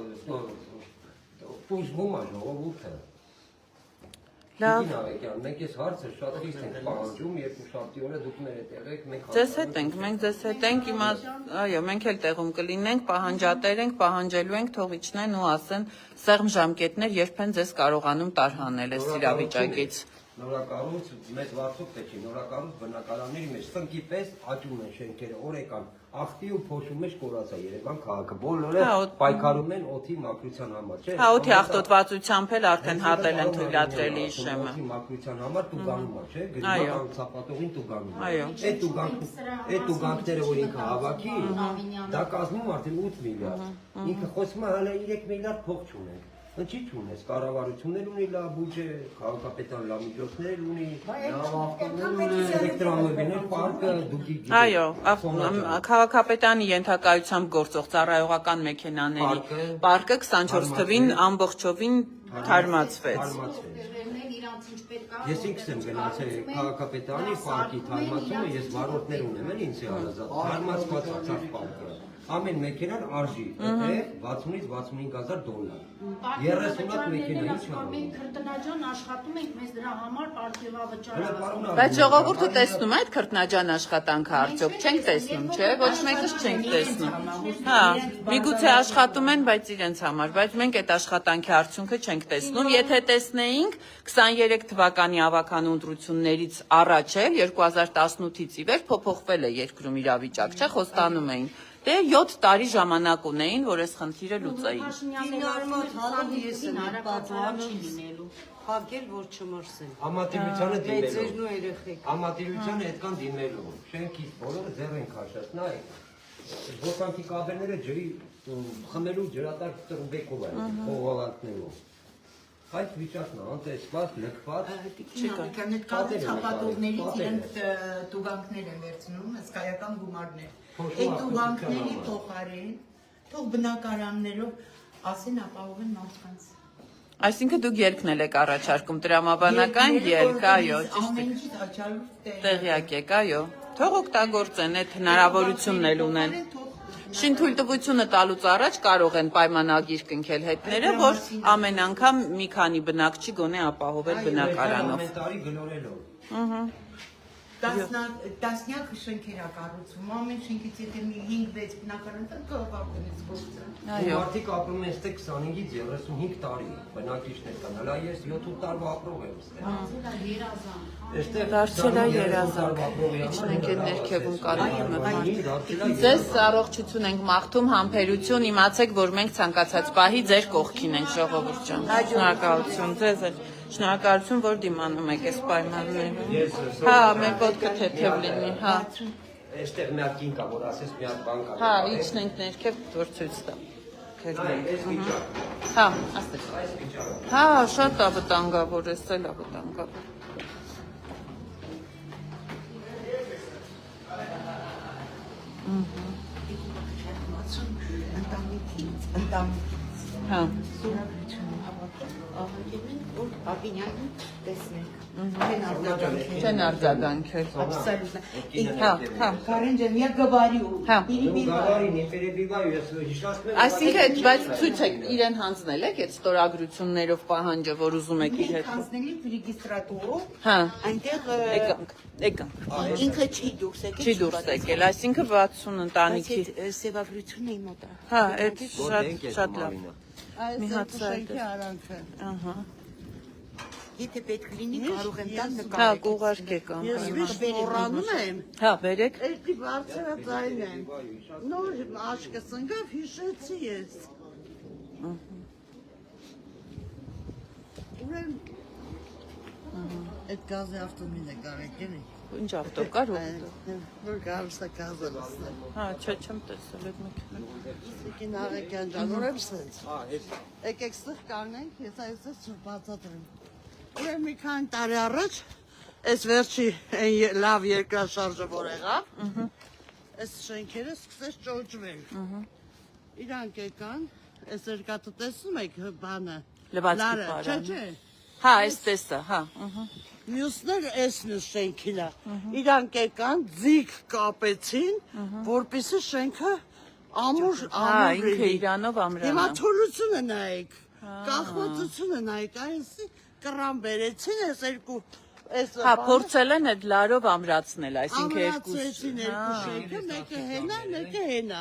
տուժվում է ժողովուրդը։ Լավ։ Մենք այս հարցը շատ խիստ ենք պահանջում, երկու շաբթի օրը դուք մեր հետ եղեք, մենք Ձեզ հետ ենք, մենք ձեզ հետ ենք, հիմա այո, մենք էլ տեղում կլինենք, պահանջատեր ենք, պահանջելու ենք, թող իջնեն ու ասեն սեղմ ժամկետներ երբեն ձեզ կարողանում տարհանել այս իրավիճակից։ Նորակառույց մեծ վարձով պետք է նորակառույց բնակարանների մեջ սնկի պես աճում են շենքերը օրեկան ախտի ու փոշու մեջ կորած է Երևան քաղաքը բոլորը պայքարում են օդի մաքրության համար չէ հա օդի ախտոտվածությամբ էլ արդեն հատել են թույլատրել իշեմը օդի մաքրության համար տուգանում է չէ գնում ցապատողին տուգանում այո այդ տուգանքները որ ինքը հավաքի դա կազմում արդեն 8 միլիարդ ինքը խոսում է հələ 3 միլիարդ փող չունենք Ինչի՞ չունես, կառավարություններ ունի լավ բյուջե, քաղաքապետարան լավ միջոցներ ունի, լավ ավտոներ, էլեկտրամոբիլներ, պարկը, դուք գիտեք։ Այո, քաղաքապետարանի ենթակայությամբ գործող ծառայողական մեքենաների պարկը 24 թվին ամբողջովին թարմացվեց։ Ես ինքս եմ գնացել քաղաքապետարանի պարկի թարմացումը, ես վարորդներ ունեմ էլ ինձ է հարազատ, թարմացված ացած պարկը։ Ամեն մեքենան արժի, եթե 60-ից 65,000 դոլար։ 30 հատ մեքենա ինչ անում։ Մենք քրտնաջան աշխատում ենք, մեզ դրա համար պարգևավճար։ Բայց ժողովուրդը տեսնում է այդ քրտնաջան աշխատանքը արդյոք, չենք տեսնում, չէ՞, ոչ մեկս չենք տեսնում։ Հա, միգուցե աշխատում են, բայց իրենց համար, բայց մենք այդ աշխատանքի արդյունքը չենք տեսնում։ Եթե տեսնեինք 23 թվականի ավագան ընտրություններից առաջ էլ 2018-ից ի վեր փոփոխվել է երկրում իրավիճակ, չէ՞, խոստանում էին։ Դե 7 տարի ժամանակ ունեին, որ այս խնդիրը լուծեին։ Հագել որ չմրսեն։ Համատիրությանը դիմելու։ Համատիրությանը այդքան դիմելու։ Շենքից բոլորը ձեռ են քաշած, նայ։ Ոստանքի կաբելները ջրի խմելու ջրատար տրմբեկով են, խողովակներով։ Այդ վիճակն է, անտեսված, լքված։ Ցապատողներից իրենք տուգանքներ են վերցնում, հսկայական գումարներ։ Այդ տուգանքների փոխարեն թող բնակարաններով ասեն ապահովեն մարդկանց։ Այսինքն դուք ելքն եք առաջարկում տրամաբանական ելք, այո, տեղյակ եք, այո։ Թող օգտագործեն այդ հնարավորությունն էլ ունեն։ Շինթույլտվությունը տալուց առաջ կարող են պայմանագիր կնքել հետները, որ ամեն անգամ մի քանի բնակչի գոնե ապահովել բնակարանով։ Տասնյակ շենքեր է կառուցվում, ամեն շենքից եթե մի 5-6 բնակարան տան կողապնից գործը։ Մարդիկ ապրում են ստե 25-ից 35 տարի, բնակիչներ կան, հլա ես 7 տարվա ապրող եմ ստե։ Դարձել է երազանք, իջնենք են ներքևում կարիքն Ձեզ առողջություն ենք մաղթում, համբերություն, իմացեք, որ մենք ցանկացած պահի ձեր կողքին ենք ժողովուրդ ջան։ Շնորհակալություն ձեզ էլ։ Շնորհակալություն, որ դիմանում եք այս պայմաններում։ Հա, մեր ոտքը թեթև լինի, հա։ Այստեղ մի հատ կին կա, որ ասես մի հատ բան կա։ Հա, իջնենք ներքև, որ ցույց տա։ Հա, ասեք։ Հա, շատ է վտանգավոր, էս էլ է վտանգավոր։ Հա։ Աբինյանին տեսնենք։ Չեն արձագանքել։ Կարեն ջան, я говорю, Հա։ Գավարի, не перебиваю, ես հիշացնում եմ։ Այսինքն, բայց ցույց եք իրեն հանձնել եք այդ ստորագրություններով պահանջը, որ ուզում եք իր հետ։ Հանձնելի ռեգիստրատուրով, Հա։ այնտեղ Եկանք։ ինքը չի դուրս եկել։ Չի դուրս եկել, այսինքն 60 ընտանիքի։ Սևագրությունը իմ մոտ է։ Հա, այդ շատ լավ։ Մի հատ շենքի արանքը։ Ահա։ Եթե պետք լինի, կարող եմ տալ Հա, նկարել։ կուղարկեք ան։ Ես միշտ մոռանում եմ։ Հա, բերեք։ Էդի բարձրաձայն եմ։ Նոր աշկս ընկավ, հիշեցի ես։ Ուրեմն այդ գազի ավտոմին է կարեք էլի։ Ինչ ավտո կար ու։ Որ գարստա գազը լսել։ Հա, չեմ տեսել այդ մեքենան։ Իսկին Արեքյան ջան, ուրեմն սենց։ Եկեք ստեղ կանգնենք, ես այսպես բացատրեմ։ Ուրեմն մի քանի տարի առաջ այս վերջի այն լավ երկրաշարժը որ եղավ, այս շենքերը սկսեց ճոճվել։ Իրանք եկան, այս երկաթը տեսնում եք բանը։ Լվացքի պարանը։ Չէ։ Հա, այս տեսա, հա։ Մյուսները այս մյուս շենքին է։ Իրանք եկան, ձիգ կապեցին, որպեսզի շենքը ամուր Հա, ինքը իրանով Հիմա ամրանա։ թուլությունը նայեք, կախվածությունը նայեք, այսի կռան բերեցին այս երկու Հա, փորձել են այդ լարով ամրացնել, այսինքն ամրացրեցին երկու շենքը, մեկը հենա, մեկը հենա։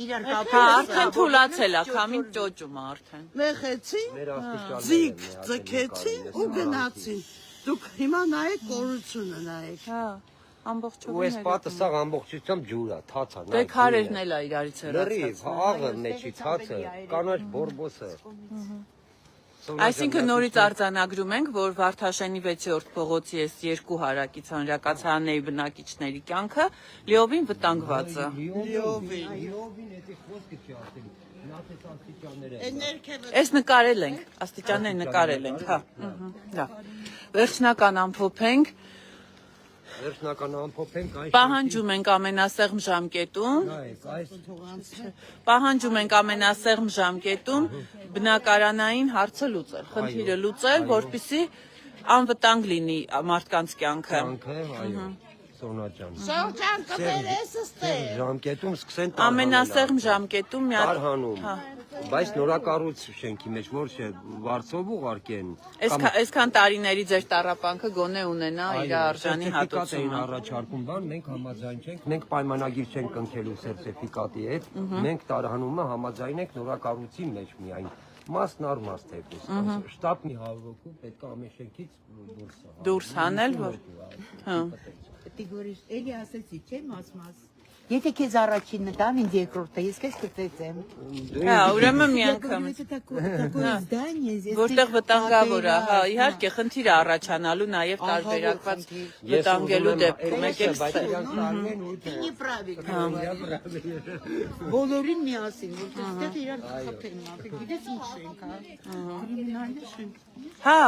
Իրար Հա, արդեն թուլացել է, քամին ճոճում է արդեն։ Մեղեցին, ձիգ ձգեցին ու գնացին։ Դուք հիմա նայեք կորությունը նայեք։ Հա, Ու այս ամբողջովին։ պատը սա ամբողջությամբ ջուր է, թաց է։ Դե քարերն էլ է իրարից Լրիվ, հեռացած։ աղը մեջի թացը, կանաչ բորբոսը։ Այսինքն նորից արձանագրում ենք, որ Վարդաշենի 6-րդ փողոցի այս երկու հարակից հանրակացարանների բնակիչների կյանքը լիովին վտանգված է։ Այս նկարել ենք, աստիճաններ նկարել ենք, հա։ Լավ։ Վերջնական ամփոփենք, Վերջնական ամփոփենք այս պահանջում ենք ամենասեղմ ժամկետում բնակարանային հարցը լուծել, խնդիրը լուծել, որպեսզի անվտանգ լինի մարդկանց կյանքը։ այո, Սոնա ջան։ Շրջան կբերես ստեղ։ Ժամկետում սկսեն Ամենասեղմ ժամկետում մի հատ տարհանում, բայց նորակառույց շենքի մեջ որ չէ վարձով ուղարկեն։ այսքան տարիների ձեր տառապանքը գոնե ունենա իր արժանի հատուցումը։ հատուցումը։ Առաջարկում բան, մենք համաձայն չենք, մենք պայմանագիր չենք կնքելու սերտիֆիկատի հետ, մենք տարհանումը համաձայն ենք նորակառույցի մեջ միայն։ Մասն առ մաս թեպուս։ Շտաբ մի 100 հոգու պետք է ամեն շենքից Դուրս հանել, որ։ Հա։ Կատեգորիա էլի ասեցի, չէ՞ մաս։ Եթե քեզ առաջինն տան, ինձ երկրորդը, ես քեզ կծեցեմ։ Հա, ուրեմն մի անգամ։ Որտեղ վտանգավոր է, հա, իհարկե խնդիր է առաջանալու նաև տարբերակված վտանգելու դեպքում եկեք Բոլորին միասին, որտեղ իրար խփեն, գիտես ինչ շենք, հա։ Հա